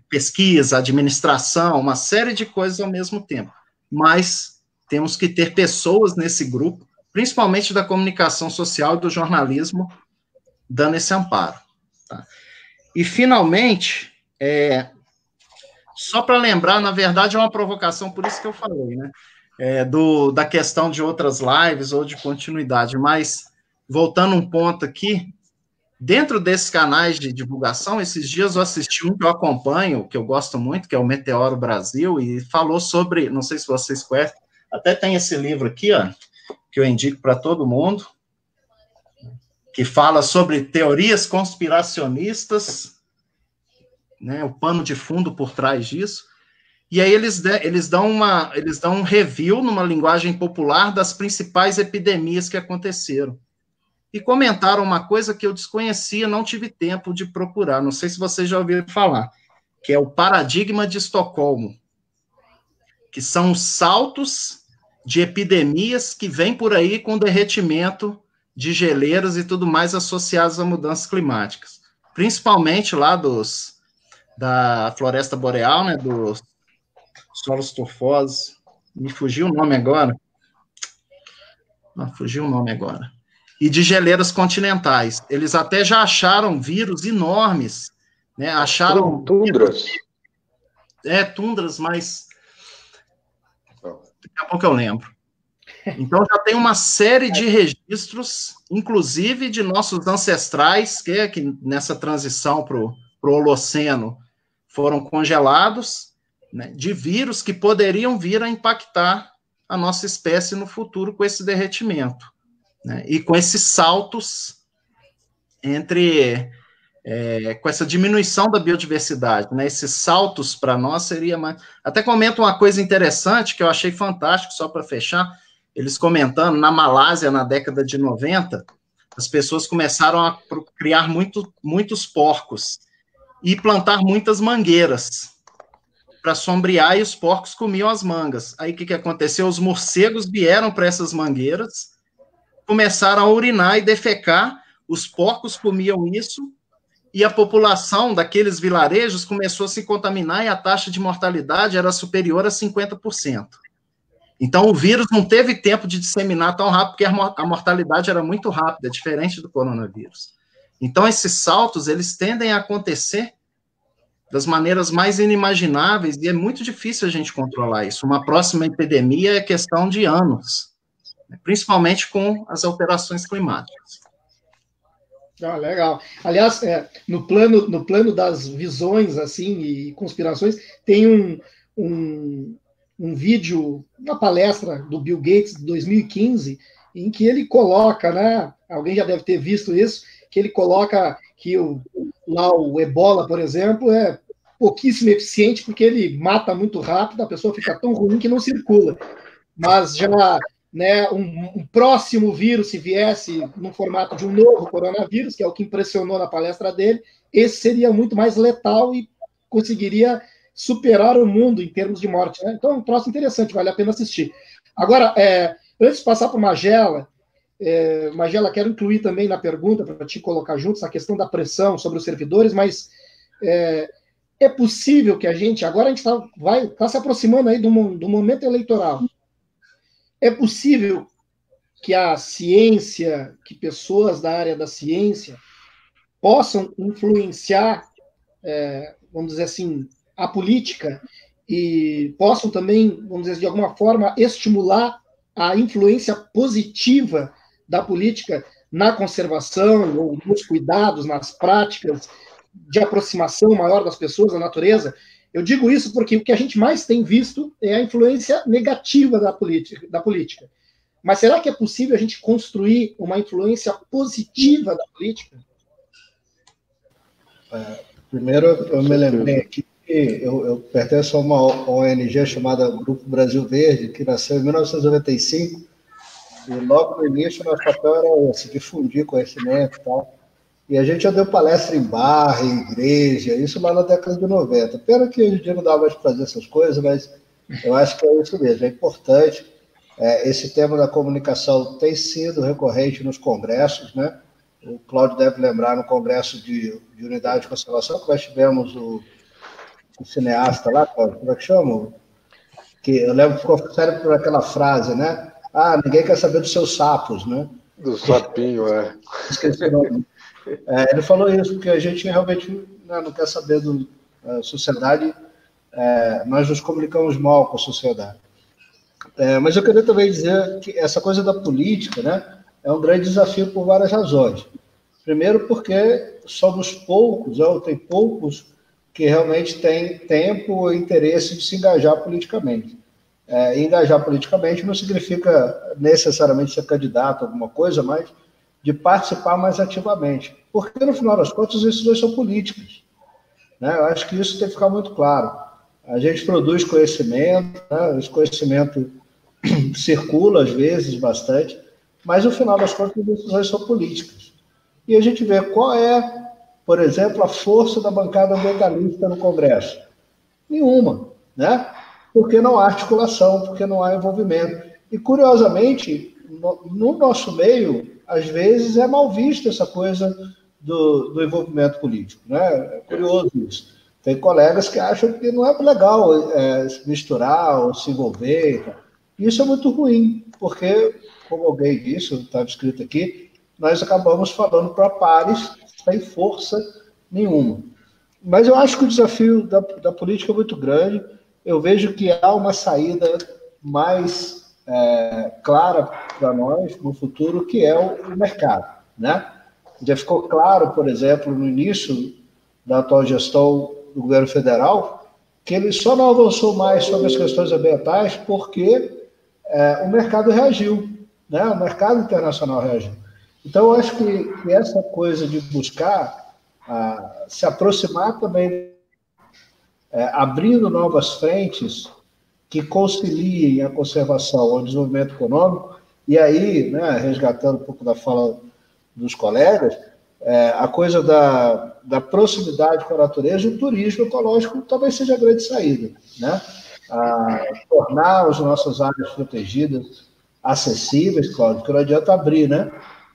pesquisa, administração, uma série de coisas ao mesmo tempo, mas temos que ter pessoas nesse grupo, principalmente da comunicação social e do jornalismo, dando esse amparo. Tá? E, finalmente, só para lembrar, na verdade, é uma provocação, por isso que eu falei, né? Da questão de outras lives ou de continuidade, mas, voltando um ponto aqui, dentro desses canais de divulgação, esses dias eu assisti um que eu acompanho, que eu gosto muito, que é o Meteoro Brasil, e falou sobre, não sei se vocês conhecem, até tem esse livro aqui, ó, que eu indico para todo mundo, que fala sobre teorias conspiracionistas, né, o pano de fundo por trás disso, e aí eles dão um review numa linguagem popular das principais epidemias que aconteceram. E comentaram uma coisa que eu desconhecia, não tive tempo de procurar, não sei se vocês já ouviram falar, que é o paradigma de Estocolmo, que são os saltos de epidemias que vêm por aí com derretimento de geleiras e tudo mais associados a mudanças climáticas, principalmente lá da floresta boreal, né, dos solos turfosos, me fugiu o nome agora, e de geleiras continentais. Eles até já acharam vírus enormes, né, acharam... Tundras. Tundras, mas... daqui a pouco eu lembro. Então, já tem uma série de registros, inclusive de nossos ancestrais, que nessa transição para o Holoceno foram congelados, né, de vírus que poderiam vir a impactar a nossa espécie no futuro com esse derretimento, né, e com esses saltos com essa diminuição da biodiversidade, né, esses saltos para nós seria mais... Até comento uma coisa interessante que eu achei fantástico, só para fechar, eles comentando, na Malásia, na década de 90, as pessoas começaram a criar muitos porcos e plantar muitas mangueiras para sombrear, e os porcos comiam as mangas. Aí o que aconteceu? Os morcegos vieram para essas mangueiras, começaram a urinar e defecar, os porcos comiam isso, e a população daqueles vilarejos começou a se contaminar e a taxa de mortalidade era superior a 50%. Então, o vírus não teve tempo de disseminar tão rápido, porque a mortalidade era muito rápida, diferente do coronavírus. Então, esses saltos, eles tendem a acontecer das maneiras mais inimagináveis, e é muito difícil a gente controlar isso. Uma próxima epidemia é questão de anos, principalmente com as alterações climáticas. Ah, legal. Aliás, no plano das visões assim e conspirações, tem um vídeo, uma palestra do Bill Gates de 2015, em que ele coloca, né? Alguém já deve ter visto isso, que ele coloca que lá o Ebola, por exemplo, é pouquíssimo eficiente porque ele mata muito rápido, a pessoa fica tão ruim que não circula. Mas já, né, um próximo vírus, se viesse no formato de um novo coronavírus, que é o que impressionou na palestra dele, esse seria muito mais letal e conseguiria superar o mundo em termos de morte, né? Então é um troço interessante, vale a pena assistir. Agora, antes de passar para o Magela, quero incluir também na pergunta, para te colocar juntos, a questão da pressão sobre os servidores, mas é possível que agora a gente está se aproximando aí do momento eleitoral. É possível que a ciência, que pessoas da área da ciência possam influenciar, vamos dizer assim, a política e possam também, vamos dizer, de alguma forma, estimular a influência positiva da política na conservação ou nos cuidados, nas práticas de aproximação maior das pessoas da natureza. Eu digo isso porque o que a gente mais tem visto é a influência negativa da política. Mas será que é possível a gente construir uma influência positiva da política? Primeiro, eu me lembrei aqui que eu pertenço a uma ONG chamada Grupo Brasil Verde, que nasceu em 1995, e logo no início nosso papel era esse, difundir conhecimento e tal. E a gente já deu palestra em bar, em igreja, isso lá na década de 90. Pena que hoje em dia não dá mais para fazer essas coisas, mas eu acho que é isso mesmo, é importante. Esse tema da comunicação tem sido recorrente nos congressos, né? O Cláudio deve lembrar no congresso de unidade de conservação, que nós tivemos o cineasta lá, como é que chama? Que eu lembro que ficou sério por aquela frase, né? Ah, ninguém quer saber dos seus sapos, né? Do sapinho, Esqueci o nome. Ele falou isso, porque a gente realmente não quer saber da sociedade, nós nos comunicamos mal com a sociedade. Mas eu queria também dizer que essa coisa da política, né, é um grande desafio por várias razões. Primeiro porque somos poucos, ou tem poucos que realmente têm tempo ou interesse de se engajar politicamente. Engajar politicamente não significa necessariamente ser candidato a alguma coisa, mas de participar mais ativamente. Porque, no final das contas, esses dois são políticos, né? Eu acho que isso tem que ficar muito claro. A gente produz conhecimento, né? Esse conhecimento circula, às vezes, bastante, mas, no final das contas, as decisões são políticas. E a gente vê qual é, por exemplo, a força da bancada ambientalista no Congresso. Nenhuma, né? Porque não há articulação, porque não há envolvimento. E, curiosamente, no nosso meio, às vezes é mal vista essa coisa do envolvimento político, né? É curioso isso. Tem colegas que acham que não é legal se misturar ou se envolver. Isso é muito ruim, porque, como alguém disse, estava escrito aqui, nós acabamos falando para pares sem força nenhuma. Mas eu acho que o desafio da política é muito grande. Eu vejo que há uma saída mais clara para nós no futuro, que é o mercado, né? Já ficou claro, por exemplo, no início da atual gestão do governo federal, que ele só não avançou mais sobre as questões ambientais porque o mercado reagiu, né? O mercado internacional reagiu. Então, eu acho que essa coisa de buscar se aproximar também, abrindo novas frentes que conciliem a conservação ao desenvolvimento econômico, e aí, né, resgatando um pouco da fala dos colegas, a coisa da proximidade com a natureza, o turismo ecológico talvez seja a grande saída, né? Tornar as nossas áreas protegidas acessíveis, Cláudio, que não adianta abrir, né?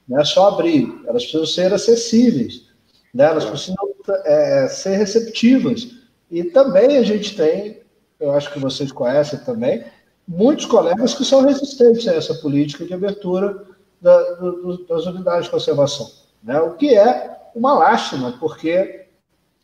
Não é só abrir, elas precisam ser acessíveis, né? Elas precisam ser receptivas. E também a gente tem, eu acho que vocês conhecem também, muitos colegas que são resistentes a essa política de abertura das unidades de conservação, né? O que é uma lástima, porque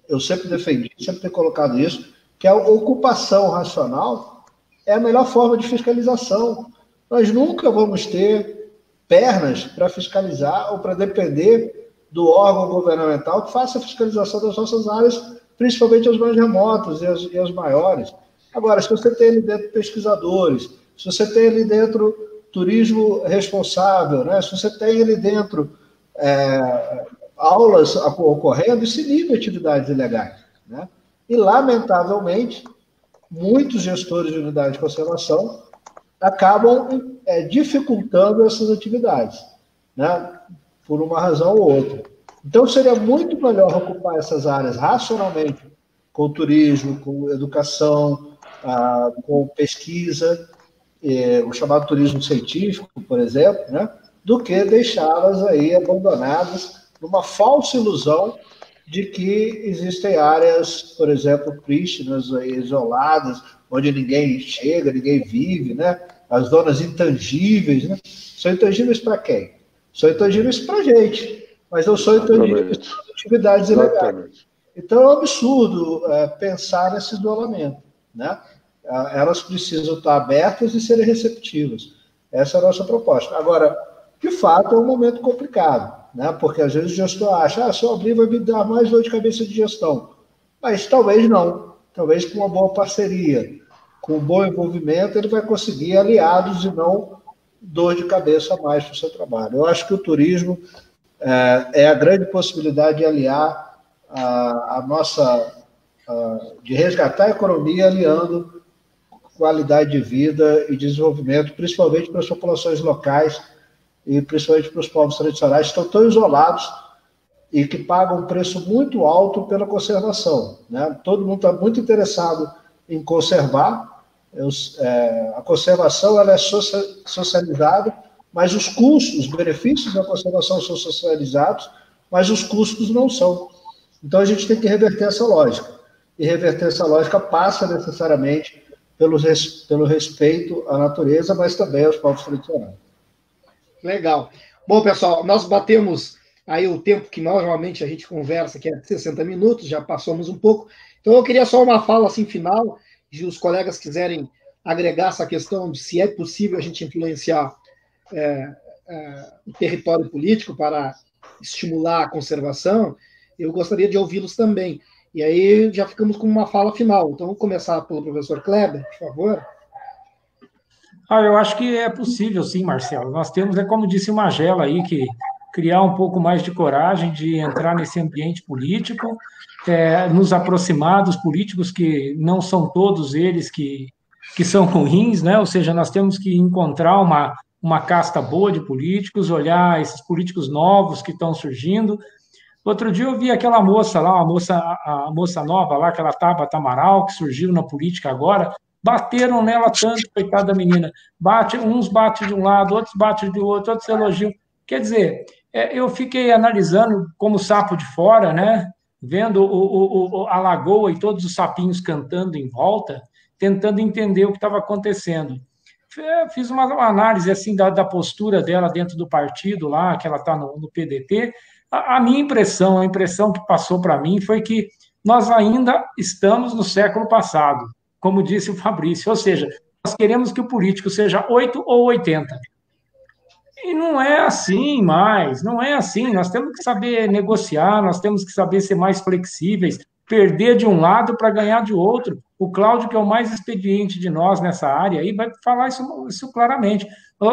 eu sempre defendi, sempre tenho colocado isso, que a ocupação racional é a melhor forma de fiscalização. Nós nunca vamos ter pernas para fiscalizar ou para depender do órgão governamental que faça a fiscalização das nossas áreas, principalmente as mais remotas e as maiores. Agora, se você tem ali dentro pesquisadores, se você tem ali dentro turismo responsável, né? Se você tem ali dentro aulas ocorrendo, isso inibe atividades ilegais, né? E, lamentavelmente, muitos gestores de unidade de conservação acabam dificultando essas atividades, né? Por uma razão ou outra. Então, seria muito melhor ocupar essas áreas racionalmente, com turismo, com educação, com pesquisa, o chamado turismo científico, por exemplo, né? Do que deixá-las aí abandonadas numa falsa ilusão de que existem áreas, por exemplo, prístinas, isoladas, onde ninguém chega, ninguém vive, né? As zonas intangíveis, né? São intangíveis para quem? São intangíveis para a gente, mas não são intangíveis para atividades ilegais. Então, é um absurdo pensar nesse isolamento, né? Elas precisam estar abertas e serem receptivas. Essa é a nossa proposta. Agora, de fato, é um momento complicado, né? Porque às vezes o gestor acha, se eu abrir vai me dar mais dor de cabeça de gestão. Mas talvez não. Talvez com uma boa parceria, com um bom envolvimento, ele vai conseguir aliados e não dor de cabeça a mais para o seu trabalho. Eu acho que o turismo é a grande possibilidade de aliar a nossa... de resgatar a economia aliando qualidade de vida e desenvolvimento, principalmente para as populações locais e principalmente para os povos tradicionais, que estão tão isolados e que pagam um preço muito alto pela conservação, né? Todo mundo está muito interessado em conservar. A conservação ela é socializada, mas os custos, os benefícios da conservação são socializados, mas os custos não são. Então a gente tem que reverter essa lógica. E reverter essa lógica passa necessariamente pelo respeito à natureza, mas também aos povos tradicionais. Legal. Bom, pessoal, nós batemos aí o tempo que normalmente a gente conversa, que é 60 minutos, já passamos um pouco. Então eu queria só uma fala assim final, se os colegas quiserem agregar essa questão de se é possível a gente influenciar o território político para estimular a conservação, eu gostaria de ouvi-los também. E aí já ficamos com uma fala final. Então, vamos começar pelo professor Kleber, por favor. Eu acho que é possível, sim, Marcelo. Nós temos, como disse o Magela aí, que criar um pouco mais de coragem de entrar nesse ambiente político, nos aproximar dos políticos, que não são todos eles que são ruins, né? Ou seja, nós temos que encontrar uma casta boa de políticos, olhar esses políticos novos que estão surgindo. Outro dia eu vi aquela moça lá, a moça nova lá, aquela Tabata Amaral, que surgiu na política agora, bateram nela tanto, coitada da menina. Uns batem de um lado, outros batem do outro, outros elogiam. Quer dizer, eu fiquei analisando como sapo de fora, né? Vendo a lagoa e todos os sapinhos cantando em volta, tentando entender o que estava acontecendo. Fiz uma análise assim da postura dela dentro do partido lá, que ela está no PDT. A minha impressão, a impressão que passou para mim foi que nós ainda estamos no século passado, como disse o Fabrício, ou seja, nós queremos que o político seja 8 ou 80. E não é assim mais, não é assim. Nós temos que saber negociar, nós temos que saber ser mais flexíveis, perder de um lado para ganhar de outro. O Cláudio, que é o mais experiente de nós nessa área, aí vai falar isso claramente.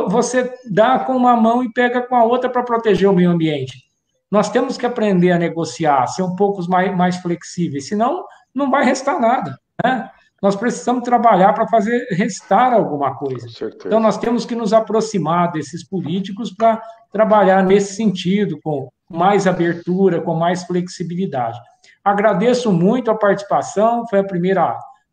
Você dá com uma mão e pega com a outra para proteger o meio ambiente. Nós temos que aprender a negociar, ser um pouco mais flexíveis, senão não vai restar nada, né? Nós precisamos trabalhar para fazer restar alguma coisa. Então, nós temos que nos aproximar desses políticos para trabalhar nesse sentido, com mais abertura, com mais flexibilidade. Agradeço muito a participação, foi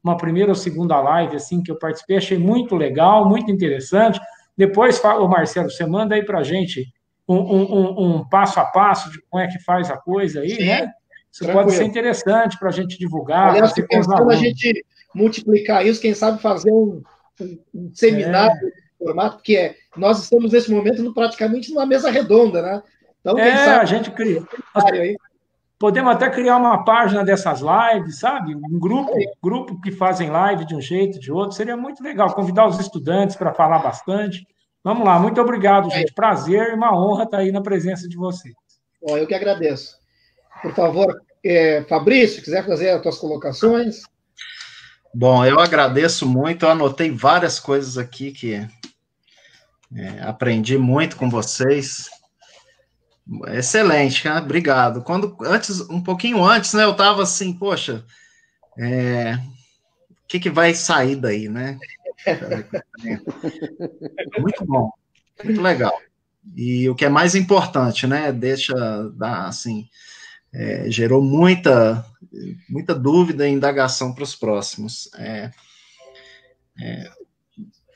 uma primeira ou segunda live assim, que eu participei, achei muito legal, muito interessante. Depois, Marcelo, você manda aí para a gente um passo a passo de como é que faz a coisa aí, sim, né? Isso tranquilo. Pode ser interessante para a gente divulgar. Aliás, estou pensando a gente multiplicar isso, quem sabe fazer um seminário de formato, porque nós estamos nesse momento praticamente numa mesa redonda, né? Então, quem sabe a gente cria. Podemos até criar uma página dessas lives, sabe? Um grupo que fazem live de um jeito, de outro, seria muito legal. Convidar os estudantes para falar bastante. Vamos lá, muito obrigado, gente. Prazer e uma honra estar aí na presença de vocês. Eu que agradeço. Por favor, Fabrício, quiser fazer as tuas colocações. Bom, eu agradeço muito, eu anotei várias coisas aqui que aprendi muito com vocês. Excelente, cara, obrigado. Um pouquinho antes, né, eu estava assim, poxa, o que vai sair daí, né? Muito bom, muito legal. E o que é mais importante, né, gerou muita dúvida e indagação para os próximos.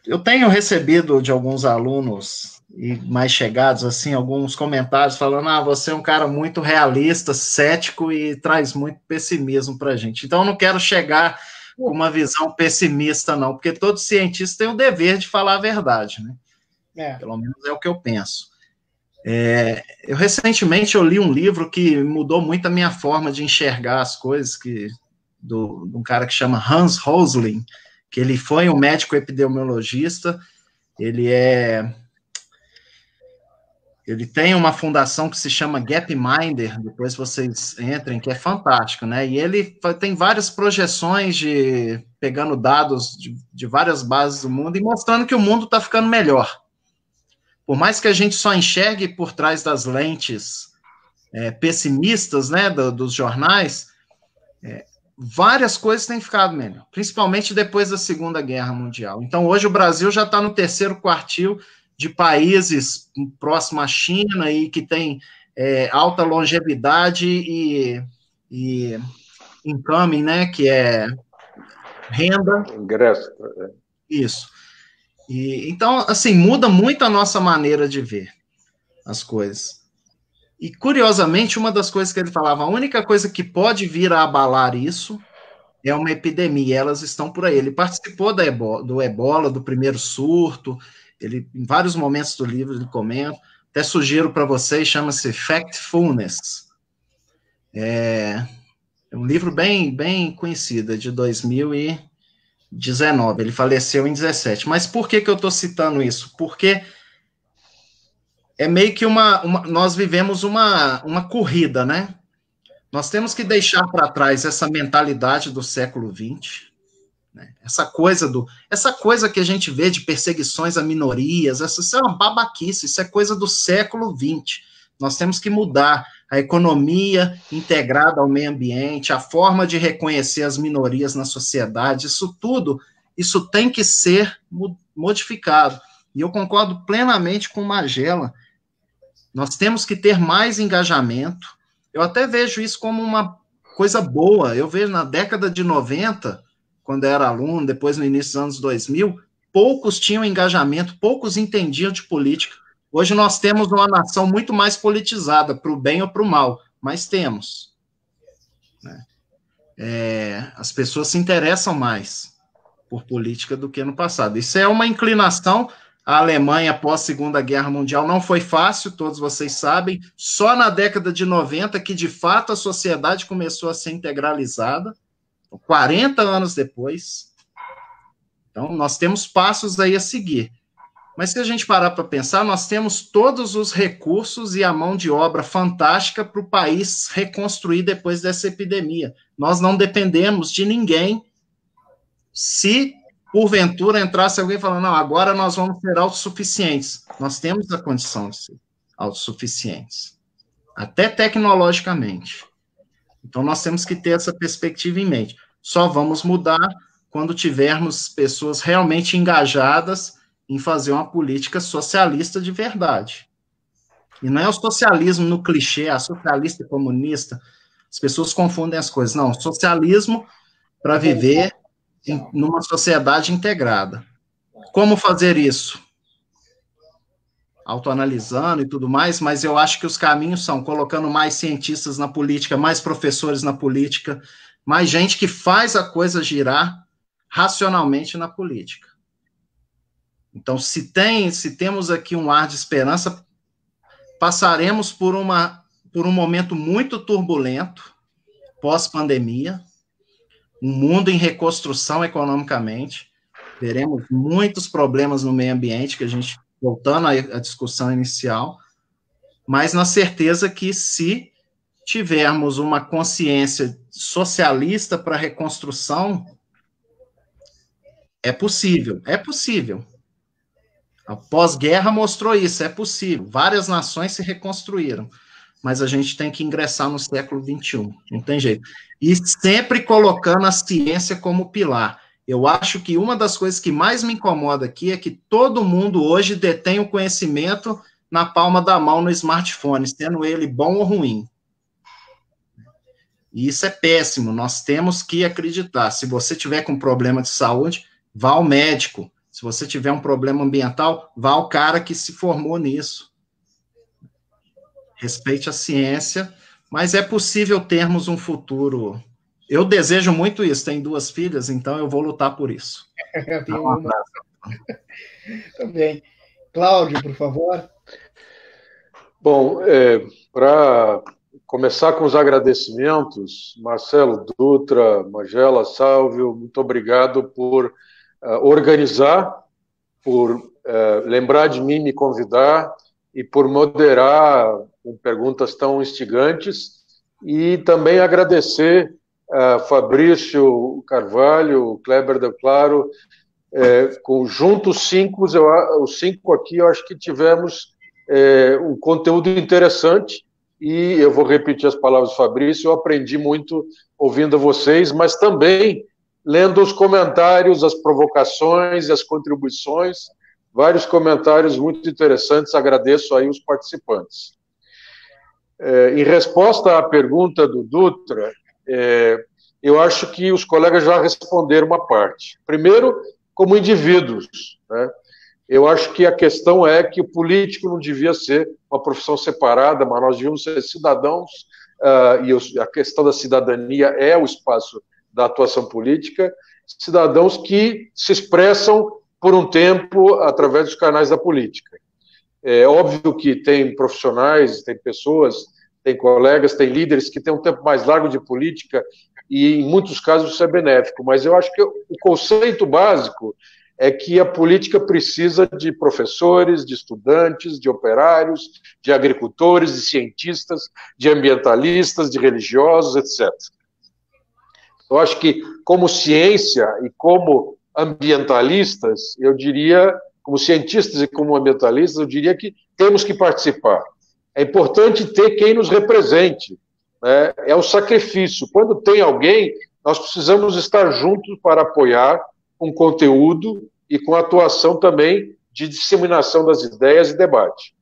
Eu tenho recebido de alguns alunos e mais chegados, assim, alguns comentários falando, você é um cara muito realista, cético e traz muito pessimismo para a gente. Então, eu não quero chegar com uma visão pessimista, não, porque todo cientista tem o dever de falar a verdade, né? Pelo menos é o que eu penso. Recentemente eu li um livro que mudou muito a minha forma de enxergar as coisas, de um cara que chama Hans Rosling, que ele foi um médico epidemiologista, ele tem uma fundação que se chama Gapminder, depois vocês entrem, que é fantástico, né? E ele tem várias projeções pegando dados de várias bases do mundo e mostrando que o mundo está ficando melhor. Por mais que a gente só enxergue por trás das lentes pessimistas, né, dos jornais, várias coisas têm ficado melhor, principalmente depois da Segunda Guerra Mundial. Então, hoje o Brasil já está no terceiro quartil de países próximo à China e que tem alta longevidade e income, né, que é renda. Ingresso. Isso. Então, assim, muda muito a nossa maneira de ver as coisas. E, curiosamente, uma das coisas que ele falava, a única coisa que pode vir a abalar isso é uma epidemia, elas estão por aí. Ele participou do Ebola, do primeiro surto, em vários momentos do livro ele comenta, até sugiro para vocês, chama-se Factfulness. É um livro bem, bem conhecido, é de 2019, ele faleceu em 2017. Mas por que eu estou citando isso? Porque é meio que nós vivemos uma corrida, né? Nós temos que deixar para trás essa mentalidade do século XX, né? Essa coisa que a gente vê de perseguições a minorias, isso é uma babaquice, isso é coisa do século XX. Nós temos que mudar a economia integrada ao meio ambiente, a forma de reconhecer as minorias na sociedade, isso tem que ser modificado. E eu concordo plenamente com o Magela. Nós temos que ter mais engajamento. Eu até vejo isso como uma coisa boa. Eu vejo na década de 90, quando eu era aluno, depois no início dos anos 2000, poucos tinham engajamento, poucos entendiam de política. Hoje nós temos uma nação muito mais politizada, para o bem ou para o mal, mas temos. Né? As pessoas se interessam mais por política do que no passado. Isso é uma inclinação. A Alemanha, após a Segunda Guerra Mundial, não foi fácil, todos vocês sabem. Só na década de 90 que, de fato, a sociedade começou a ser integralizada. 40 anos depois. Então, nós temos passos aí a seguir. Mas se a gente parar para pensar, nós temos todos os recursos e a mão de obra fantástica para o país reconstruir depois dessa epidemia. Nós não dependemos de ninguém. Se, porventura, entrasse alguém falando, não, agora nós vamos ser autossuficientes. Nós temos a condição de ser autossuficientes, até tecnologicamente. Então, nós temos que ter essa perspectiva em mente. Só vamos mudar quando tivermos pessoas realmente engajadas em fazer uma política socialista de verdade. E não é o socialismo no clichê, a socialista e comunista, as pessoas confundem as coisas. Não, socialismo para viver numa sociedade integrada. Como fazer isso? Autoanalisando e tudo mais, mas eu acho que os caminhos são colocando mais cientistas na política, mais professores na política, mais gente que faz a coisa girar racionalmente na política. Então, se temos aqui um ar de esperança, passaremos por um momento muito turbulento, pós-pandemia, um mundo em reconstrução economicamente, veremos muitos problemas no meio ambiente, que a gente, voltando à discussão inicial, mas na certeza que se tivermos uma consciência socialista para a reconstrução, é possível, é possível. A pós-guerra mostrou isso, é possível. Várias nações se reconstruíram, mas a gente tem que ingressar no século XXI, não tem jeito. E sempre colocando a ciência como pilar. Eu acho que uma das coisas que mais me incomoda aqui é que todo mundo hoje detém o conhecimento na palma da mão no smartphone, sendo ele bom ou ruim. E isso é péssimo, nós temos que acreditar. Se você tiver com problema de saúde, vá ao médico. Se você tiver um problema ambiental, vá ao cara que se formou nisso. Respeite a ciência, mas é possível termos um futuro. Eu desejo muito isso, tenho 2 filhas, então eu vou lutar por isso. Tenho uma. Também. Cláudio, por favor. Bom, para começar com os agradecimentos, Marcelo Dutra, Magela, Sálvio, muito obrigado por organizar, por lembrar de mim, me convidar e por moderar com perguntas tão instigantes, e também agradecer a Fabrício Carvalho, Kleber Del Claro, juntos os 5 aqui, eu acho que tivemos um conteúdo interessante, e eu vou repetir as palavras do Fabrício, eu aprendi muito ouvindo vocês, mas também lendo os comentários, as provocações e as contribuições, vários comentários muito interessantes, agradeço aí os participantes. Em resposta à pergunta do Dutra, eu acho que os colegas já responderam uma parte. Primeiro, como indivíduos, né? Eu acho que a questão é que o político não devia ser uma profissão separada, mas nós devíamos ser cidadãos, e a questão da cidadania é o espaço da atuação política, cidadãos que se expressam por um tempo através dos canais da política. É óbvio que tem profissionais, tem pessoas, tem colegas, tem líderes que têm um tempo mais largo de política e, em muitos casos, isso é benéfico, mas eu acho que o conceito básico é que a política precisa de professores, de estudantes, de operários, de agricultores, de cientistas, de ambientalistas, de religiosos, etc. Eu acho que, como ciência e como ambientalistas, eu diria, como cientistas e como ambientalistas, eu diria que temos que participar. É importante ter quem nos represente, né? É o sacrifício. Quando tem alguém, nós precisamos estar juntos para apoiar com conteúdo e com atuação também de disseminação das ideias e debate.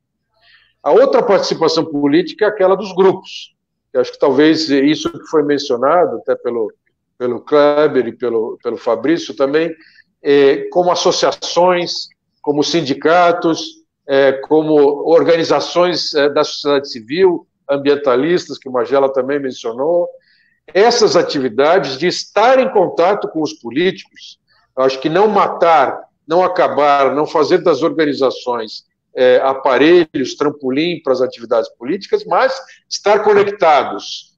A outra participação política é aquela dos grupos. Eu acho que talvez isso que foi mencionado, até pelo Kleber e pelo Fabrício também, como associações, como sindicatos, como organizações da sociedade civil, ambientalistas, que o Magela também mencionou. Essas atividades de estar em contato com os políticos, eu acho que não matar, não acabar, não fazer das organizações aparelhos, trampolim para as atividades políticas, mas estar conectados,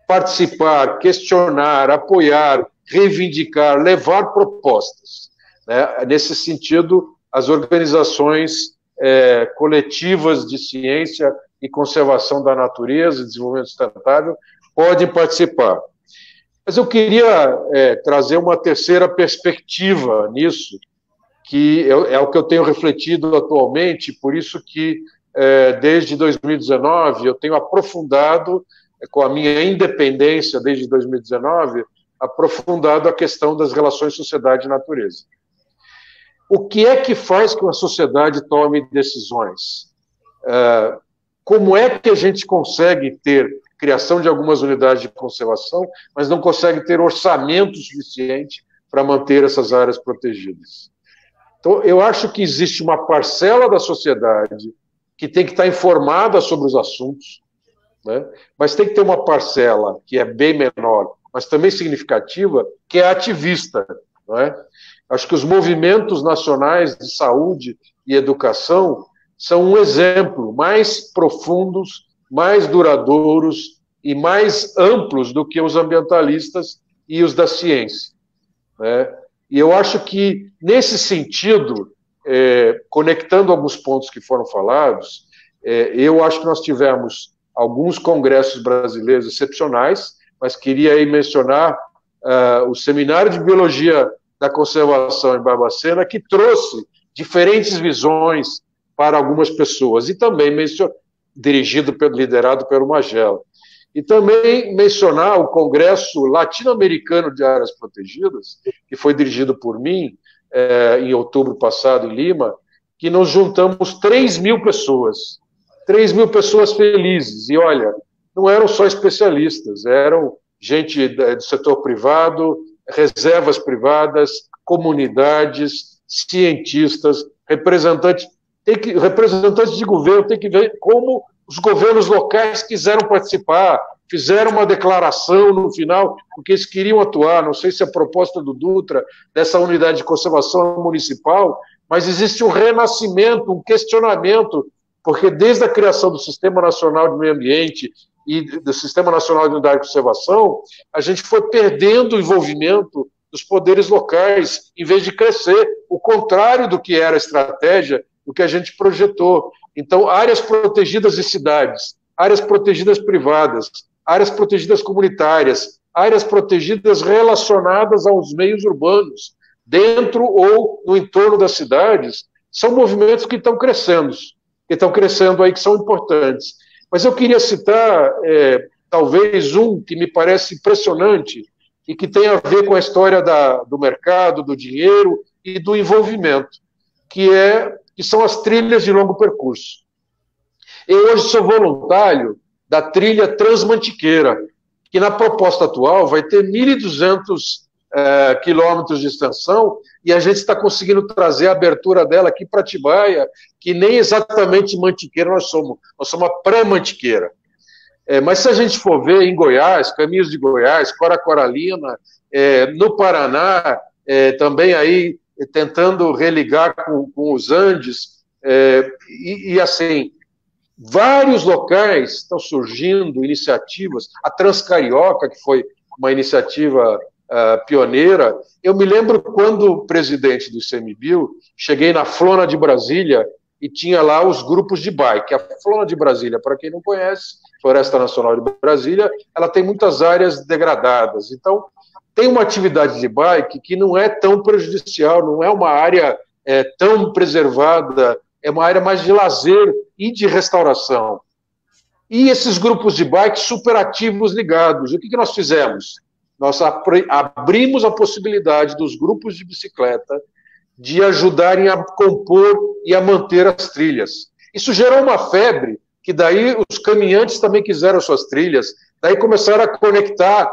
participar, questionar, apoiar, reivindicar, levar propostas. né? Nesse sentido, as organizações coletivas de ciência e conservação da natureza e desenvolvimento sustentável podem participar. Mas eu queria trazer uma terceira perspectiva nisso, que é o que eu tenho refletido atualmente, por isso que desde 2019 eu tenho aprofundado, com a minha independência desde 2019, aprofundado a questão das relações sociedade e natureza. O que é que faz com que a sociedade tome decisões? Como é que a gente consegue ter criação de algumas unidades de conservação, mas não consegue ter orçamento suficiente para manter essas áreas protegidas? Então, eu acho que existe uma parcela da sociedade que tem que estar informada sobre os assuntos, né? Mas tem que ter uma parcela que é bem menor, mas também significativa, que é ativista, não é? Acho que os movimentos nacionais de saúde e educação são um exemplo mais profundos, mais duradouros e mais amplos do que os ambientalistas e os da ciência, né? E eu acho que, nesse sentido, conectando alguns pontos que foram falados, eu acho que nós tivemos alguns congressos brasileiros excepcionais, mas queria aí mencionar o Seminário de Biologia da Conservação em Barbacena, que trouxe diferentes visões para algumas pessoas, e também liderado pelo Magela. E também mencionar o Congresso Latino-Americano de Áreas Protegidas, que foi dirigido por mim em outubro passado em Lima, que nós juntamos 3.000 pessoas, 3.000 pessoas felizes, e olha, não eram só especialistas, eram gente do setor privado, reservas privadas, comunidades, cientistas, representantes de governo. Tem que ver como os governos locais quiseram participar, fizeram uma declaração no final, porque eles queriam atuar. Não sei se a proposta do Dutra, dessa unidade de conservação municipal, mas existe um renascimento, um questionamento, porque desde a criação do Sistema Nacional de Meio Ambiente e do Sistema Nacional de Unidade de Conservação, a gente foi perdendo o envolvimento dos poderes locais, em vez de crescer, o contrário do que era a estratégia, do que a gente projetou. Então, áreas protegidas de cidades, áreas protegidas privadas, áreas protegidas comunitárias, áreas protegidas relacionadas aos meios urbanos, dentro ou no entorno das cidades, são movimentos que estão crescendo aí, que são importantes. Mas eu queria citar, talvez, um que me parece impressionante e que tem a ver com a história do mercado, do dinheiro e do envolvimento, que são as trilhas de longo percurso. Eu hoje sou voluntário da trilha Transmantiqueira, que na proposta atual vai ter 1.200 quilômetros de extensão, e a gente está conseguindo trazer a abertura dela aqui para Atibaia, que nem exatamente mantiqueira nós somos uma pré-mantiqueira. Mas se a gente for ver em Goiás, Caminhos de Goiás, Cora-Coralina, no Paraná, também aí tentando religar com os Andes, e assim, vários locais estão surgindo iniciativas, a Transcarioca, que foi uma iniciativa pioneira. Eu me lembro quando presidente do ICMBio, cheguei na Flona de Brasília e tinha lá os grupos de bike. A Flona de Brasília, para quem não conhece, Floresta Nacional de Brasília, ela tem muitas áreas degradadas. Então, tem uma atividade de bike que não é tão prejudicial, não é uma área tão preservada, é uma área mais de lazer e de restauração. E esses grupos de bike superativos ligados, o que nós fizemos? Nós abrimos a possibilidade dos grupos de bicicleta de ajudarem a compor e a manter as trilhas. Isso gerou uma febre, que daí os caminhantes também quiseram suas trilhas, daí começaram a conectar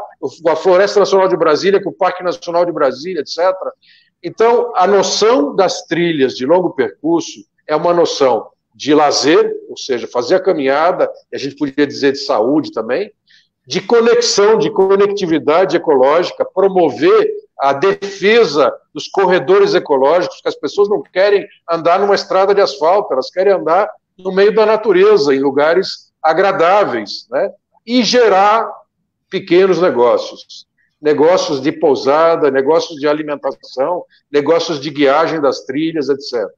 a Floresta Nacional de Brasília com o Parque Nacional de Brasília, etc. Então, a noção das trilhas de longo percurso é uma noção de lazer, ou seja, fazer a caminhada, e a gente poderia dizer de saúde também, de conexão, de conectividade ecológica, promover a defesa dos corredores ecológicos, que as pessoas não querem andar numa estrada de asfalto, elas querem andar no meio da natureza, em lugares agradáveis, né? E gerar pequenos negócios. negócios de pousada, negócios de alimentação, negócios de guiagem das trilhas, etc.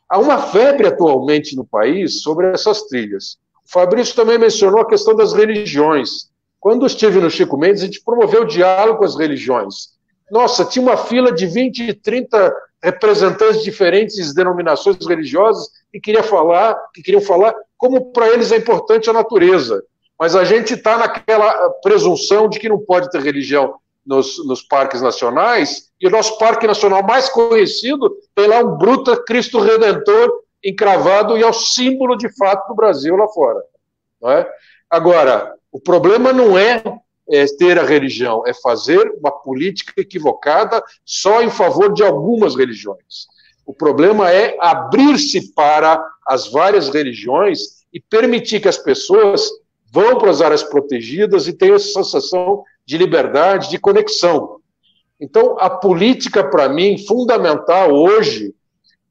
Há uma febre atualmente no país sobre essas trilhas. O Fabrício também mencionou a questão das religiões. Quando estive no Chico Mendes, a gente promoveu o diálogo com as religiões. Nossa, tinha uma fila de 20, 30 representantes de diferentes denominações religiosas que queriam falar como para eles é importante a natureza. Mas a gente está naquela presunção de que não pode ter religião nos parques nacionais, e o nosso parque nacional mais conhecido tem lá um Bruta Cristo Redentor encravado, e é o símbolo de fato do Brasil lá fora. Não é? Agora, o problema não é ter a religião, é fazer uma política equivocada só em favor de algumas religiões. O problema é abrir-se para as várias religiões e permitir que as pessoas vão para as áreas protegidas e tenham essa sensação de liberdade, de conexão. Então, a política, para mim, fundamental hoje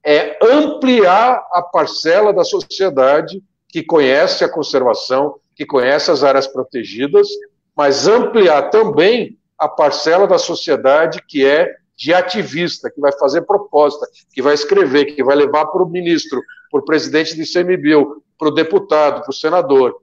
é ampliar a parcela da sociedade que conhece a conservação, que conhece as áreas protegidas, mas ampliar também a parcela da sociedade que é de ativista, que vai fazer proposta, que vai escrever, que vai levar para o ministro, para o presidente do ICMBio, para o deputado, para o senador.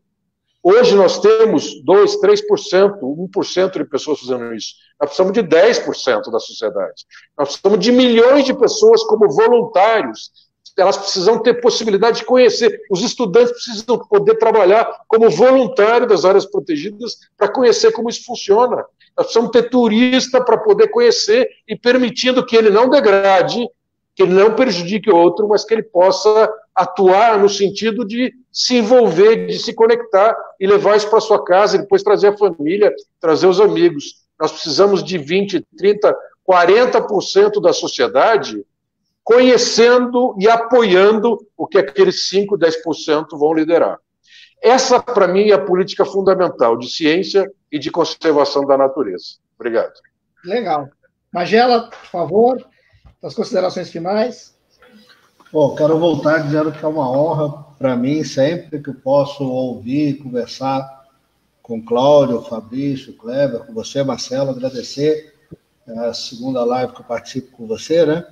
Hoje nós temos 2%, 3%, 1% de pessoas fazendo isso. Nós precisamos de 10% da sociedade. Nós precisamos de milhões de pessoas como voluntários. Elas precisam ter possibilidade de conhecer. Os estudantes precisam poder trabalhar como voluntário das áreas protegidas para conhecer como isso funciona. Nós precisamos ter turista para poder conhecer e permitindo que ele não degrade, que ele não prejudique o outro, mas que ele possa atuar no sentido de se envolver, de se conectar e levar isso para sua casa, e depois trazer a família, trazer os amigos. Nós precisamos de 20, 30, 40% da sociedade conhecendo e apoiando o que aqueles 5, 10% vão liderar. Essa, para mim, é a política fundamental de ciência e de conservação da natureza. Obrigado. Legal. Magela, por favor, as considerações finais. Bom, quero voltar dizendo que é uma honra para mim sempre que eu posso ouvir, conversar com Cláudio, Fabrício, Kleber, com você, Marcelo, agradecer a segunda live que eu participo com você, né?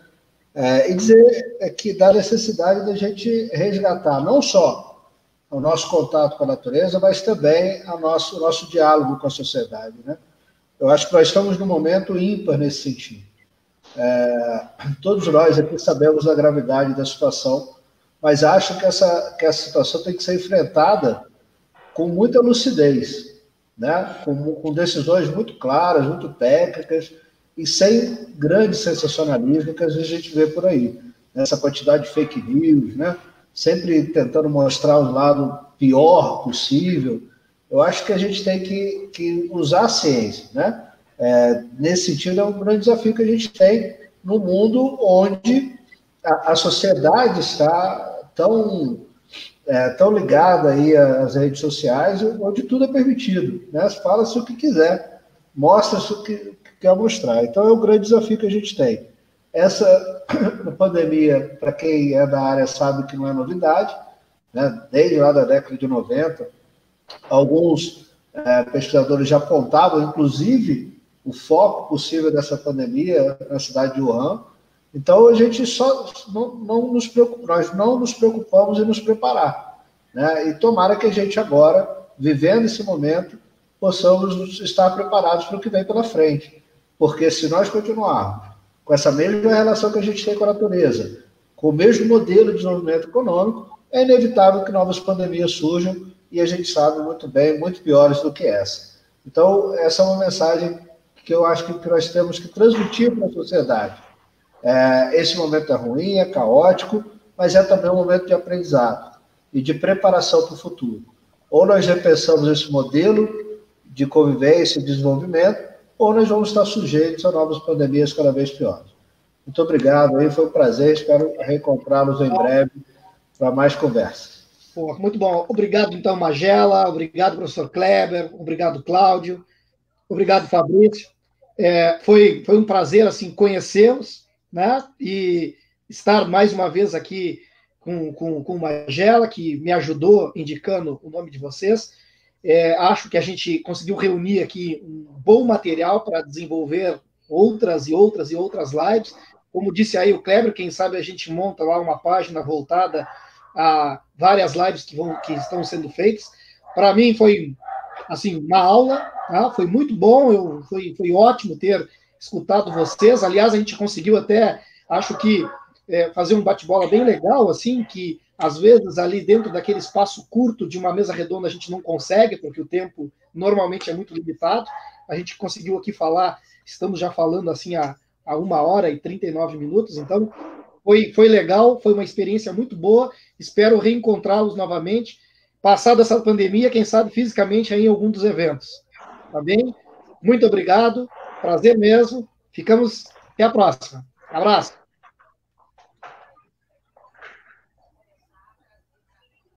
E dizer que da necessidade da gente resgatar não só o nosso contato com a natureza, mas também o nosso diálogo com a sociedade, né? Eu acho que nós estamos num momento ímpar nesse sentido. Todos nós aqui sabemos da gravidade da situação, mas acho que essa situação tem que ser enfrentada com muita lucidez, né? Com decisões muito claras, muito técnicas, e sem grandes sensacionalismo que a gente vê por aí. Essa quantidade de fake news, né? Sempre tentando mostrar o lado pior possível. Eu acho que a gente tem que usar a ciência, né? Nesse sentido, é um grande desafio que a gente tem no mundo onde a sociedade está tão ligada aí às redes sociais, onde tudo é permitido, né? Fala-se o que quiser, mostra-se o que quer mostrar. Então, é um grande desafio que a gente tem. Essa pandemia, para quem é da área sabe que não é novidade, né? Desde lá da década de 90, alguns pesquisadores já apontavam, inclusive, o foco possível dessa pandemia na cidade de Wuhan. Então, a gente nós não nos preocupamos em nos preparar, né? E tomara que a gente agora, vivendo esse momento, possamos estar preparados para o que vem pela frente. Porque se nós continuarmos com essa mesma relação que a gente tem com a natureza, com o mesmo modelo de desenvolvimento econômico, é inevitável que novas pandemias surjam, e a gente sabe muito bem, muito piores do que essa. Então, essa é uma mensagem que eu acho que nós temos que transmitir para a sociedade. Esse momento é ruim, é caótico, mas é também um momento de aprendizado e de preparação para o futuro. Ou nós repensamos esse modelo de convivência e desenvolvimento, ou nós vamos estar sujeitos a novas pandemias cada vez piores. Muito obrigado, aí foi um prazer, espero reencontrá-los em breve para mais conversas. Muito bom. Obrigado, então, Magela, obrigado, professor Kleber, obrigado, Cláudio, obrigado, Fabrício. Foi um prazer, assim, conhecê-los, né, e estar mais uma vez aqui com o Magela, que me ajudou indicando o nome de vocês. Acho que a gente conseguiu reunir aqui um bom material para desenvolver outras lives. Como disse aí o Kleber, quem sabe a gente monta lá uma página voltada a várias lives que estão sendo feitas. Para mim foi assim uma aula, tá? Foi muito bom, foi ótimo ter escutado vocês. Aliás, a gente conseguiu até, acho que, fazer um bate-bola bem legal, assim, que às vezes ali dentro daquele espaço curto de uma mesa redonda a gente não consegue, porque o tempo normalmente é muito limitado. A gente conseguiu aqui falar, estamos já falando assim há 1h39, então foi legal, foi uma experiência muito boa. Espero reencontrá-los novamente, passada essa pandemia, quem sabe fisicamente aí em algum dos eventos. Tá bem? Muito obrigado, prazer mesmo. Ficamos até a próxima. Abraço.